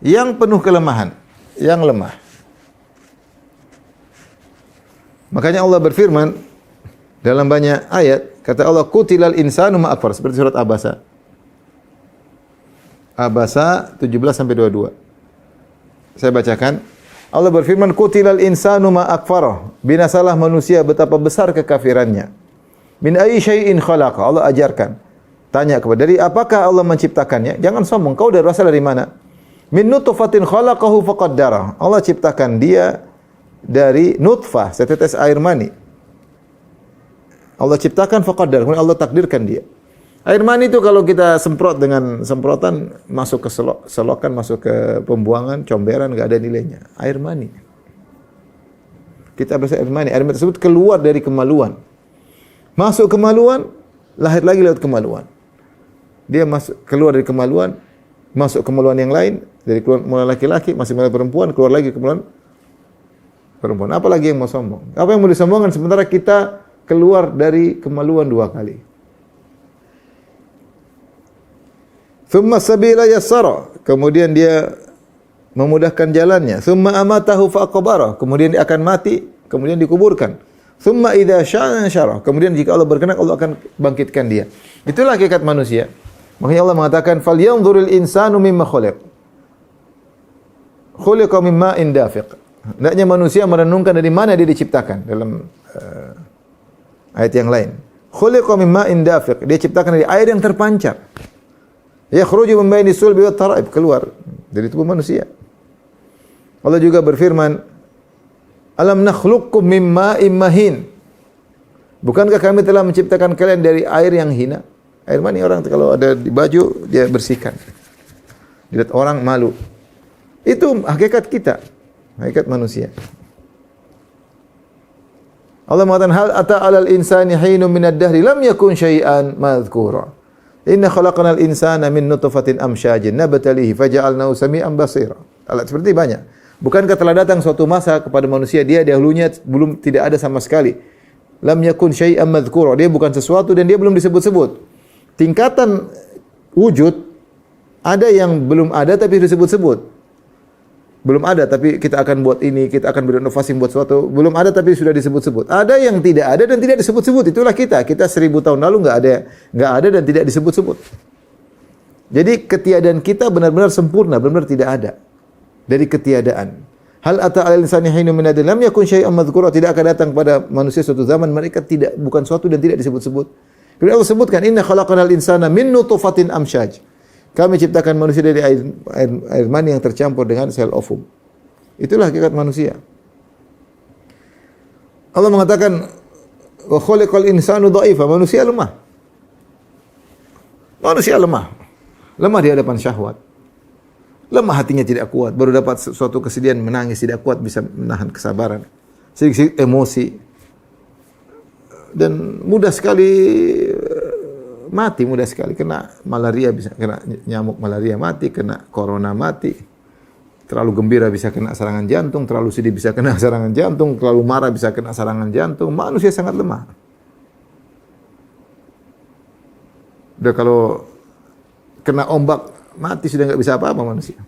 yang penuh kelemahan, yang lemah. Makanya Allah berfirman dalam banyak ayat, kata Allah, "Qutilal insanu ma akfar", seperti surat Abasa. Abasa 17 sampai 22. Saya bacakan. Allah berfirman, "Qutilal insanu ma akfarah", binasalah manusia betapa besar kekafirannya. Min ayyi syai'in khalaqa, Allah ajarkan. Tanya kepada dari apakah Allah menciptakannya? Jangan sombong, kau berasal dari mana? Min nutfatin khalaqahu faqaddara. Allah ciptakan dia dari nutfah, setetes air mani. Allah ciptakan faqaddara, kemudian Allah takdirkan dia. Air mani itu kalau kita semprot dengan semprotan masuk ke selokan, masuk ke pembuangan, comberan, enggak ada nilainya. Air mani. Kita berasal air mani. Air mani tersebut keluar dari kemaluan. Masuk kemaluan, lahir lagi lewat kemaluan. Dia keluar dari kemaluan, masuk kemaluan yang lain, dari kemaluan laki-laki, masih kemaluan perempuan, keluar lagi kemaluan perempuan. Apa lagi yang mau sombong? Apa yang mau disombongkan sementara kita keluar dari kemaluan 2 kali? Thumma sabila yassara, kemudian dia memudahkan jalannya. Thumma amatahu faqbara, kemudian dia akan mati, kemudian dikuburkan. Thumma idza syaa ansyara, kemudian jika Allah berkenan Allah akan bangkitkan dia. Itulah hakikat manusia. Makanya Allah mengatakan falyanzuril insanu mimma khuliq. Khuliqa mimma indafiq. Hendaknya manusia merenungkan dari mana dia diciptakan dalam ayat yang lain. Khuliqa mimma indafiq, dia ciptakan dari air yang terpancar. Yakhruju min baini sulbi wat tara'ib, keluar dari tubuh manusia. Allah juga berfirman, "Alam nakhluqkum min ma'in mahin." Bukankah kami telah menciptakan kalian dari air yang hina? Air mani orang kalau ada di baju dia bersihkan. Dilihat orang malu. Itu hakikat kita, hakikat manusia. Allah mengatakan hal ata 'alal insani hinun minad dahri lam yakun syai'an madhkura. Inna khalaqnal insana min nutfatin amsyajin nabtalihi faja'alnahu sami'an basira. Alat seperti banyak. Bukankah telah datang suatu masa kepada manusia dia dahulunya belum tidak ada sama sekali. Lam yakun syai'an madhkura. Dia bukan sesuatu dan dia belum disebut-sebut. Tingkatan wujud ada yang belum ada tapi disebut-sebut. Belum ada tapi kita akan buat ini, kita akan berinovasi buat sesuatu. Belum ada tapi sudah disebut-sebut. Ada yang tidak ada dan tidak disebut-sebut. Itulah kita. Kita 1000 tahun lalu enggak ada dan tidak disebut-sebut. Jadi ketiadaan kita benar-benar sempurna, benar-benar tidak ada. Dari ketiadaan. Hal ata 'alal insani hinun min ad lam yakun syai'an madhkura, tidak akan datang pada manusia suatu zaman mereka bukan suatu dan tidak disebut-sebut. Kemudian Allah sebutkan inna khalaqnal insana min nutfatin amsyaj. Kami ciptakan manusia dari air mani yang tercampur dengan sel ovum. Itulah hakikat manusia. Allah mengatakan wa khuliqal insanu dha'ifa, manusia lemah. Manusia lemah. Lemah di hadapan syahwat. Lemah hatinya tidak kuat, baru dapat suatu kesedihan menangis, tidak kuat bisa menahan kesabaran. Sedikit emosi. Dan mudah sekali mati, mudah sekali kena malaria, bisa kena nyamuk malaria mati, kena corona mati. Terlalu gembira bisa kena serangan jantung, terlalu sedih bisa kena serangan jantung, terlalu marah bisa kena serangan jantung. Manusia sangat lemah. Udah kalau kena ombak mati sudah enggak bisa apa-apa manusia.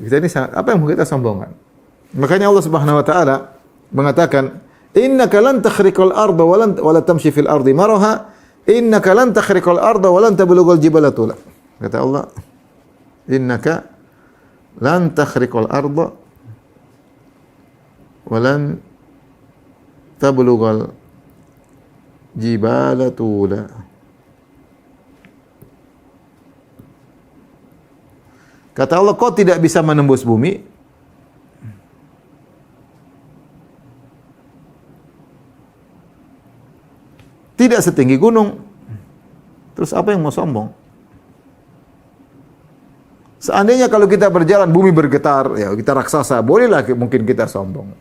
Kita ini sangat, apa yang mau kita sombongkan? Makanya Allah Subhanahu wa taala mengatakan, "Innaka lan takhriqal arda wa la tamshi fil ardi maraha, innaka lan takhriqal arda wa lan tablughal jibala tula." Kata Allah, "Innaka lan takhriqal arda wa lan tablughal jibala tula." Kata Allah, kau tidak bisa menembus bumi. Tidak setinggi gunung. Terus apa yang mau sombong? Seandainya kalau kita berjalan bumi bergetar, ya kita raksasa, bolehlah mungkin kita sombong.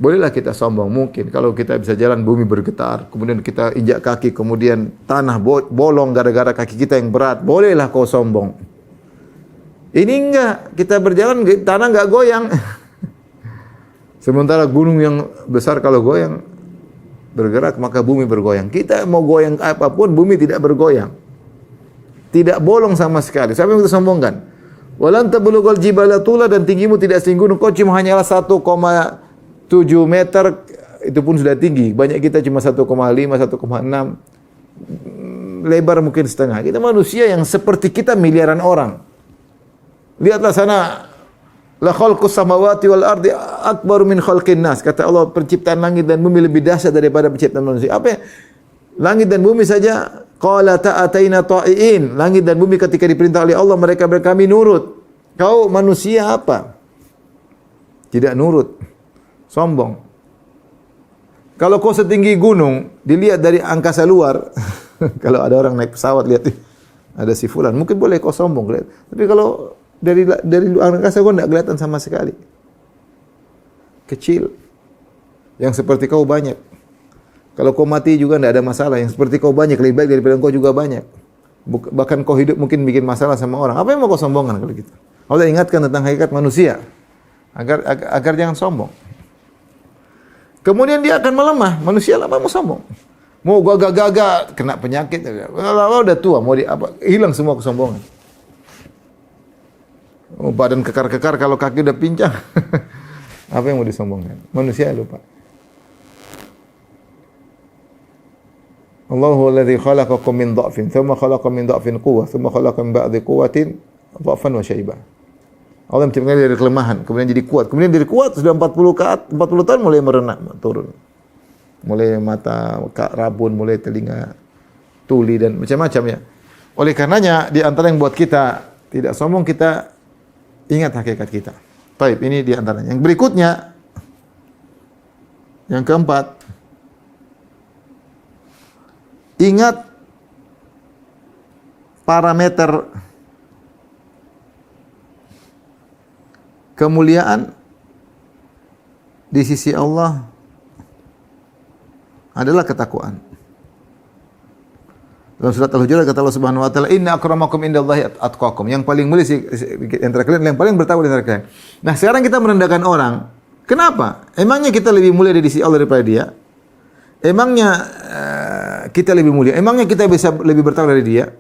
Bolehlah kita sombong mungkin kalau kita bisa jalan bumi bergetar, kemudian kita injak kaki, kemudian tanah bolong gara-gara kaki kita yang berat, bolehlah kau sombong. Ini enggak, kita berjalan tanah enggak goyang. Sementara gunung yang besar kalau goyang bergerak maka bumi bergoyang. Kita mau goyang apapun bumi tidak bergoyang. Tidak bolong sama sekali. Siapa yang kita sombongkan? Walan tablughal jibala tula, dan tinggimu tidak setinggi gunung. Kau cuma hanyalah 1,7 meter, itu pun sudah tinggi. Banyak kita cuma 1,5, 1,6. Lebar mungkin setengah. Kita manusia yang seperti kita miliaran orang. Lihatlah sana, la khalqus samawati wal ardi akbaru min khalqin nas. Kata Allah, penciptaan langit dan bumi lebih dahsyat daripada penciptaan manusia. Apa ya? Langit dan bumi saja, qala ta'ataina ta'iin. Langit dan bumi ketika diperintah oleh Allah, mereka kami nurut. Kau manusia apa? Tidak nurut. Sombong. Kalau kau setinggi gunung, dilihat dari angkasa luar. Kalau ada orang naik pesawat, lihat, ada si fulan. Mungkin boleh kau sombong. Lihat. Tapi kalau dari luar angkasa kau tidak kelihatan sama sekali. Kecil. Yang seperti kau banyak. Kalau kau mati juga tidak ada masalah. Yang seperti kau banyak, lebih baik daripada kau juga banyak. Bahkan kau hidup mungkin bikin masalah sama orang. Apa yang mau kau sombongkan kalau gitu? Allah ingatkan tentang hakikat manusia. Agar jangan sombong. Kemudian dia akan melemah. Manusia lemah mau sombong. Mau gagah-gagah, kena penyakit. Kalau udah tua, hilang semua kesombongan. Oh, badan kekar-kekar kalau kaki udah pincang. Apa yang mau disombongkan? Manusia lupa. Allahu alladhi khalaqakum min dha'fin, thumma khalaqa min dha'fin quwwah, thumma khalaqa min ba'di quwwatin dha'fan wa syaibah. Allah menciptakan dari kelemahan, kemudian jadi kuat. Kemudian dari kuat sudah 40 tahun mulai merenak, turun. Mulai mata rabun, mulai telinga tuli dan macam-macam ya. Oleh karenanya di antara yang buat kita tidak sombong, kita ingat hakikat kita. Baik, ini di antaranya. Yang berikutnya, yang keempat, ingat parameter kemuliaan di sisi Allah adalah ketakwaan. Dalam surat Al-Hujurat kata Allah Subhanahu wa taala, "Inna akramakum indallahi atqakum." Yang paling mulia antara kalian, yang paling bertakwa antara kalian. Nah, sekarang kita merendahkan orang. Kenapa? Emangnya kita lebih mulia di sisi Allah daripada dia? Emangnya kita lebih mulia? Emangnya kita bisa lebih bertakwa dari dia?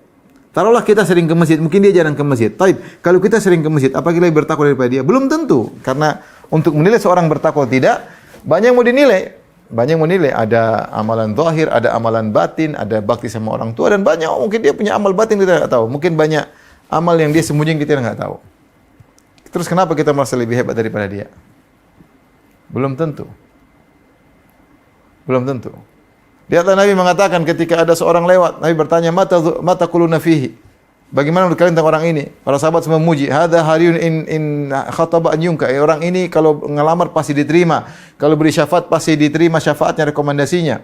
Taruhlah kita sering ke masjid, mungkin dia jarang ke masjid. Taib, kalau kita sering ke masjid, apa kita lebih bertakwa daripada dia? Belum tentu. Karena untuk menilai seorang bertakwa tidak, banyak yang mau dinilai. Banyak yang menilai, ada amalan zahir, ada amalan batin, ada bakti sama orang tua, dan banyak mungkin dia punya amal batin kita tidak tahu. Mungkin banyak amal yang dia sembunyiin kita tidak tahu. Terus kenapa kita merasa lebih hebat daripada dia? Belum tentu. Belum tentu. Di atas Nabi mengatakan ketika ada seorang lewat, Nabi bertanya, mata quluna fihi. Bagaimana menurut kalian tentang orang ini? Para sahabat semua memuji. Hadza hariyun in khataba an yunka. Orang ini kalau ngelamar pasti diterima. Kalau beri syafaat pasti diterima syafaatnya, rekomendasinya.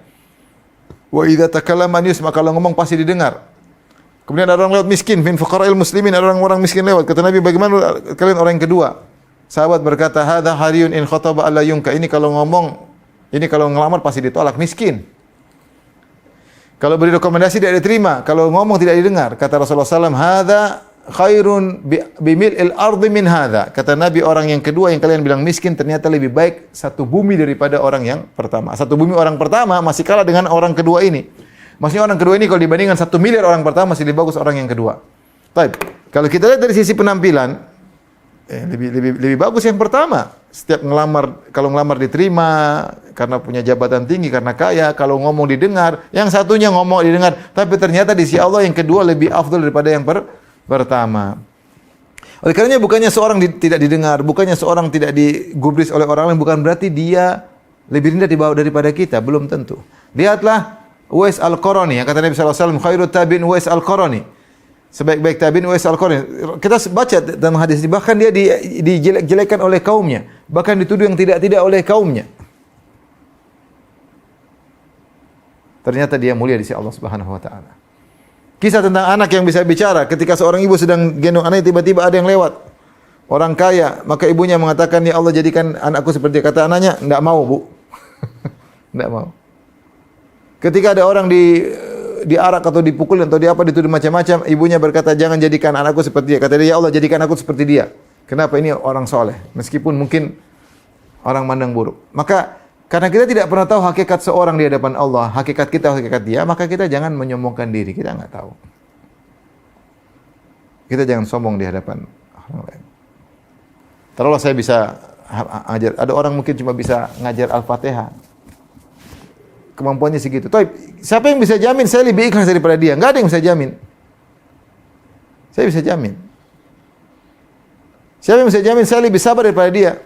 Wa idza takallama yusma, kalau ngomong pasti didengar. Kemudian ada orang lewat miskin, min fuqara'il muslimin, ada orang miskin lewat. Kata Nabi, bagaimana kalian orang yang kedua? Sahabat berkata, hadza hariyun in khataba alla yunka. Ini kalau ngelamar pasti ditolak, miskin. Kalau beri rekomendasi tidak diterima, kalau ngomong tidak didengar. Kata Rasulullah SAW, hadza khairun bimil'il ardi min hadza. Kata Nabi, orang yang kedua yang kalian bilang miskin ternyata lebih baik satu bumi daripada orang yang pertama. Satu bumi orang pertama masih kalah dengan orang kedua ini. Maksudnya orang kedua ini kalau dibandingkan 1 miliar orang pertama masih lebih bagus orang yang kedua. Baik, kalau kita lihat dari sisi penampilan, lebih bagus yang pertama. Setiap kalau ngelamar diterima karena punya jabatan tinggi, karena kaya, kalau ngomong didengar, yang satunya ngomong didengar, tapi ternyata di sisi Allah yang kedua lebih afdal daripada yang pertama. Oleh karenanya bukannya seorang tidak didengar, bukannya seorang tidak digubris oleh orang lain, bukan berarti dia lebih rendah di bawah daripada kita, belum tentu. Lihatlah Uwais Al-Qarani, kata Nabi sallallahu alaihi wasallam, khairut tabi'in Uwais Al-Qarani. Sebaik-baik tabi'in Uwais Al-Qarani. Kita baca dalam hadis ini, bahkan dia dijelek-jelekan oleh kaumnya, bahkan dituduh yang tidak oleh kaumnya. Ternyata dia mulia di sisi Allah Subhanahu wa taala. Kisah tentang anak yang bisa bicara, ketika seorang ibu sedang gendong anaknya, tiba-tiba ada yang lewat. Orang kaya, maka ibunya mengatakan, "Ya Allah, jadikan anakku seperti," kata anaknya, "Enggak mau, Bu." Enggak mau. Ketika ada orang diarak atau dipukul atau dituduh macam-macam, ibunya berkata, "Jangan jadikan anakku seperti dia." Kata dia, "Ya Allah, jadikan aku seperti dia." Kenapa? Ini orang soleh, meskipun mungkin orang mandang buruk. Maka karena kita tidak pernah tahu hakikat seorang di hadapan Allah, hakikat kita, hakikat dia, maka kita jangan menyombongkan diri. Kita enggak tahu. Kita jangan sombong di hadapan orang lain. Taruhlah saya bisa ngajar, ada orang mungkin cuma bisa ngajar Al-Fatihah. Kemampuannya segitu. Tapi siapa yang bisa jamin saya lebih ikhlas daripada dia? Enggak ada yang bisa jamin. Saya bisa jamin. Siapa yang bisa jamin saya lebih sabar daripada dia?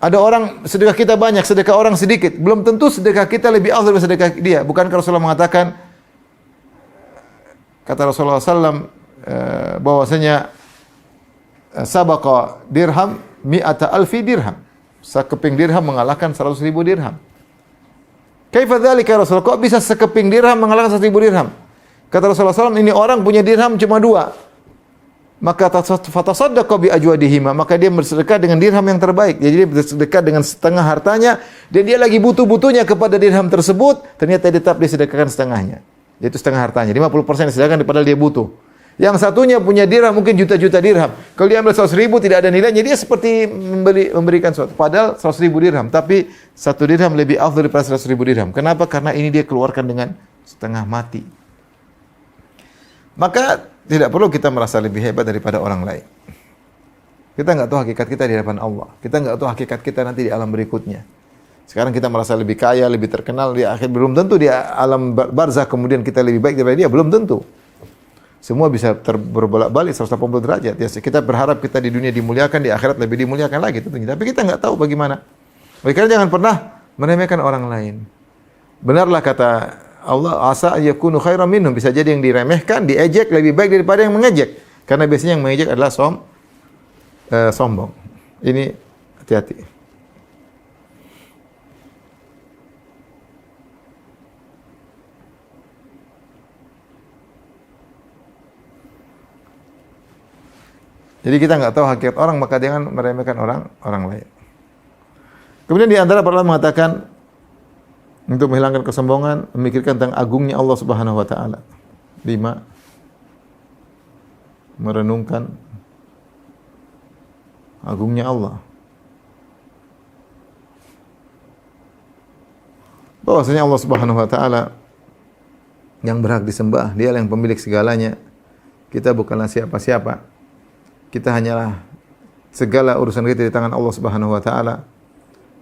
Ada orang sedekah kita banyak, sedekah orang sedikit. Belum tentu sedekah kita lebih afdal daripada sedekah dia. Bukankah Rasulullah mengatakan, kata Rasulullah SAW, bahwasanya sabaqa dirham mi'ata alfi dirham. Sekeping dirham mengalahkan 100.000 dirham. Kaifa dzalika Rasulullah? Kok bisa sekeping dirham mengalahkan 100.000 dirham? Kata Rasulullah SAW, ini orang punya dirham cuma 2. Maka fatasaddaqa bi ajwadihima, maka dia bersedekah dengan dirham yang terbaik. Jadi dia bersedekah dengan setengah hartanya, dan dia lagi butuh-butuhnya kepada dirham tersebut, ternyata dia tetap disedekahkan setengahnya. Yaitu setengah hartanya, 50% disedekahkan padahal dia butuh. Yang satunya punya dirham mungkin juta-juta dirham. Kalau dia ambil 100.000 tidak ada nilainya, dia seperti memberikan sesuatu. Padahal 100.000 dirham, tapi 1 dirham lebih afdal daripada 100.000 dirham. Kenapa? Karena ini dia keluarkan dengan setengah mati. Maka tidak perlu kita merasa lebih hebat daripada orang lain. Kita enggak tahu hakikat kita di hadapan Allah. Kita enggak tahu hakikat kita nanti di alam berikutnya. Sekarang kita merasa lebih kaya, lebih terkenal, di akhir belum tentu di alam barzakh kemudian kita lebih baik daripada dia, belum tentu. Semua bisa berbolak-balik 180 derajat. Ya, kita berharap kita di dunia dimuliakan, di akhirat lebih dimuliakan lagi tentunya. Tapi kita enggak tahu bagaimana. Oleh karena jangan pernah meremehkan orang lain. Benarlah kata Allah, asa yakunu khairan minhum, bisa jadi yang diremehkan, diejek lebih baik daripada yang mengejek. Karena biasanya yang mengejek adalah sombong. Ini hati-hati. Jadi kita enggak tahu hakikat orang, maka jangan meremehkan orang lain. Kemudian di antara para ulama mengatakan untuk menghilangkan kesombongan, memikirkan tentang agungnya Allah Subhanahu wa taala. 5. Merenungkan agungnya Allah. Bahwasanya Allah Subhanahu wa taala yang berhak disembah, Dialah yang pemilik segalanya. Kita bukanlah siapa-siapa. Kita hanyalah segala urusan kita di tangan Allah Subhanahu wa taala.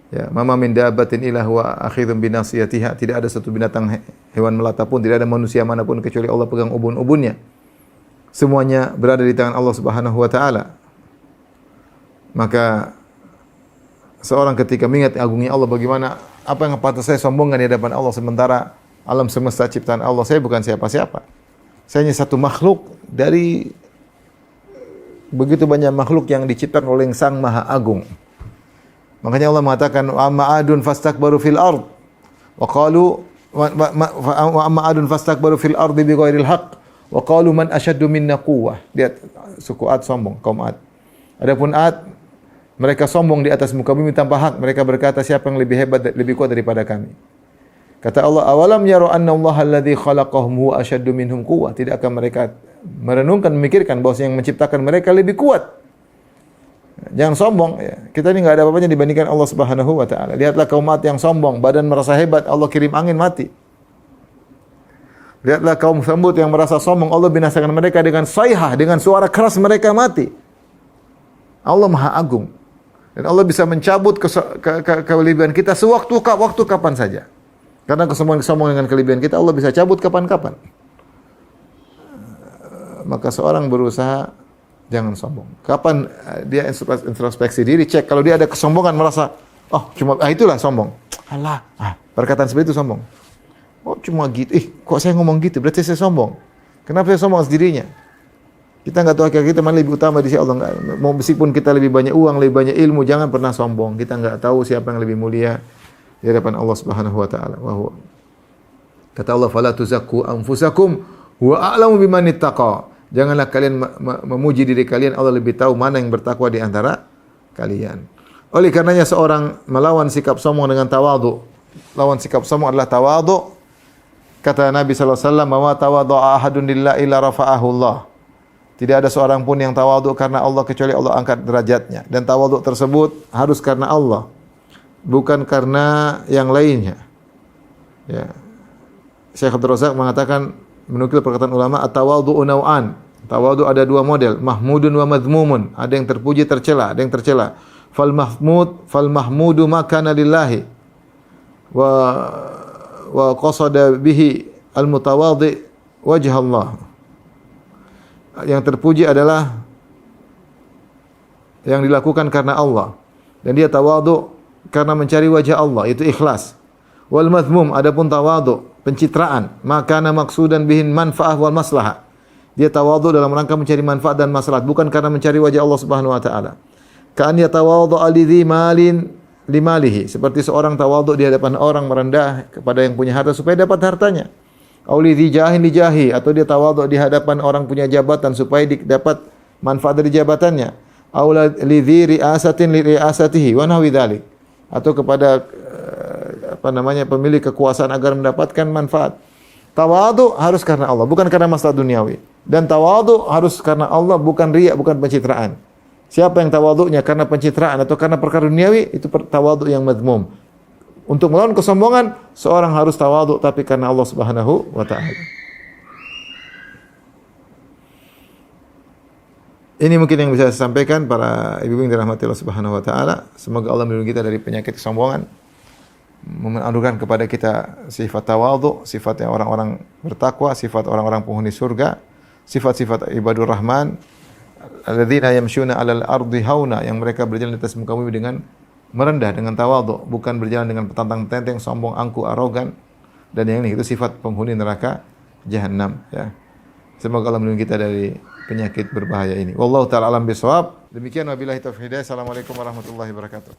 Ya, mama min dabbatin illa huwa akhidhun bi nasiyatiha. Tidak ada satu binatang hewan melata pun, tidak ada manusia manapun kecuali Allah pegang ubun-ubunnya. Semuanya berada di tangan Allah Subhanahu wa taala. Maka seorang ketika mengingat agungnya Allah, bagaimana apa yang patut saya sombongkan di hadapan Allah, sementara alam semesta ciptaan Allah, saya bukan siapa-siapa. Saya hanya satu makhluk dari begitu banyak makhluk yang diciptakan oleh Sang Maha Agung. Makanya Allah mengatakan, amma adun fastakbaru fil ard wa qalu wa amma adun fastakbaru fil ardi bighairil haqq wa qalu man ashaddu minna quwwah. Lihat suku Ad sombong, kaum Ad. Adapun Ad, mereka sombong di atas muka bumi tanpa hak. Mereka berkata, siapa yang lebih hebat, lebih kuat daripada kami? Kata Allah, awalam yaru anna Allah alladhi khalaqahum huwa ashaddu minhum quwwah. Tidakkah mereka merenungkan, memikirkan bahwa yang menciptakan mereka lebih kuat? Jangan sombong. Ya. Kita ini enggak ada apa-apanya dibandingkan Allah Subhanahu wa taala. Lihatlah kaum Ad yang sombong, badan merasa hebat, Allah kirim angin mati. Lihatlah kaum Tsamud yang merasa sombong, Allah binasakan mereka dengan sayhah, dengan suara keras mereka mati. Allah Maha Agung. Dan Allah bisa mencabut kelebihan kita sewaktu kapan saja. Karena kesombongan dengan kelebihan kita, Allah bisa cabut kapan-kapan. Maka seorang berusaha jangan sombong. Kapan dia introspeksi diri, cek kalau dia ada kesombongan, merasa itulah sombong. Perkataan seperti itu sombong. Oh cuma gitu. Kok saya ngomong gitu? Berarti saya sombong. Kenapa saya sombong sendirinya? Kita enggak tahu akhir kita mana lebih utama di sisi Allah. Mau meskipun kita lebih banyak uang, lebih banyak ilmu, jangan pernah sombong. Kita enggak tahu siapa yang lebih mulia di hadapan Allah Subhanahu wa taala. Kata Allah, fala tuzakku anfusakum wa a'lamu biman ittaqa. Janganlah kalian memuji diri kalian, Allah lebih tahu mana yang bertakwa di antara kalian. Oleh karenanya seorang melawan sikap sombong dengan tawadhu. Lawan sikap sombong adalah tawadhu. Kata Nabi sallallahu alaihi wasallam, "Ma tawadha'a ahadun lillahi illa rafa'ahu Allah." Tidak ada seorang pun yang tawadhu karena Allah kecuali Allah angkat derajatnya. Dan tawadhu tersebut harus karena Allah, bukan karena yang lainnya. Ya. Syekh Abdul Razak mengatakan, menukil perkataan ulama, at-tawadhu'u naw'an. Tawadhu ada dua model, mahmudun wa madhmumun. Ada yang terpuji, tercela, ada yang tercela. Fal mahmudu ma kana lillahi wa qasada bihi al-mutawadhi wajh Allah. Yang terpuji adalah yang dilakukan karena Allah, dan dia tawadhu karena mencari wajah Allah, itu ikhlas. Wal madhmum, adapun tawadhu pencitraan, maka maksudan bihin manfaah wal maslahah. Dia tawadhu dalam rangka mencari manfaat dan maslahat, bukan karena mencari wajah Allah Subhanahu wa taala. Ka'an yatawadhu alidhi malin limalihi, seperti seorang tawadhu di hadapan orang, merendah kepada yang punya harta supaya dapat hartanya. Aulidhi jahin lijahi, atau dia tawadhu di hadapan orang punya jabatan supaya dapat manfaat dari jabatannya. Aulidhi riasatin li riasatihi wa nahwi dzalik, atau kepada pemilik kekuasaan agar mendapatkan manfaat. Tawadhu harus karena Allah, bukan karena maslahat duniawi. Dan tawadhu harus karena Allah, bukan riya, bukan pencitraan. Siapa yang tawadhunya karena pencitraan atau karena perkara duniawi, itu tawadhu yang madhmum. Untuk melawan kesombongan, seorang harus tawadhu tapi karena Allah Subhanahu wa taala. Ini mungkin yang bisa saya sampaikan para ibu-ibu yang dirahmati Allah Subhanahu wa taala. Semoga Allah melindungi kita dari penyakit kesombongan, menganugerahkan kepada kita sifat tawadhu, sifat yang orang-orang bertakwa, sifat orang-orang penghuni surga, sifat-sifat ibadur rahman, alladzina yamshuna 'alal ardi hauna, yang mereka berjalan di atas muka bumi dengan merendah, dengan tawadhu, bukan berjalan dengan petantang-tenteng, sombong, angkuh, arogan. Dan yang ini itu sifat penghuni neraka jahanam, ya. Semoga Allah melindungi kita dari penyakit berbahaya ini. Wallahu taala alam bisawab. Demikian wabillahi taufiq hidayah. Assalamualaikum warahmatullahi wabarakatuh.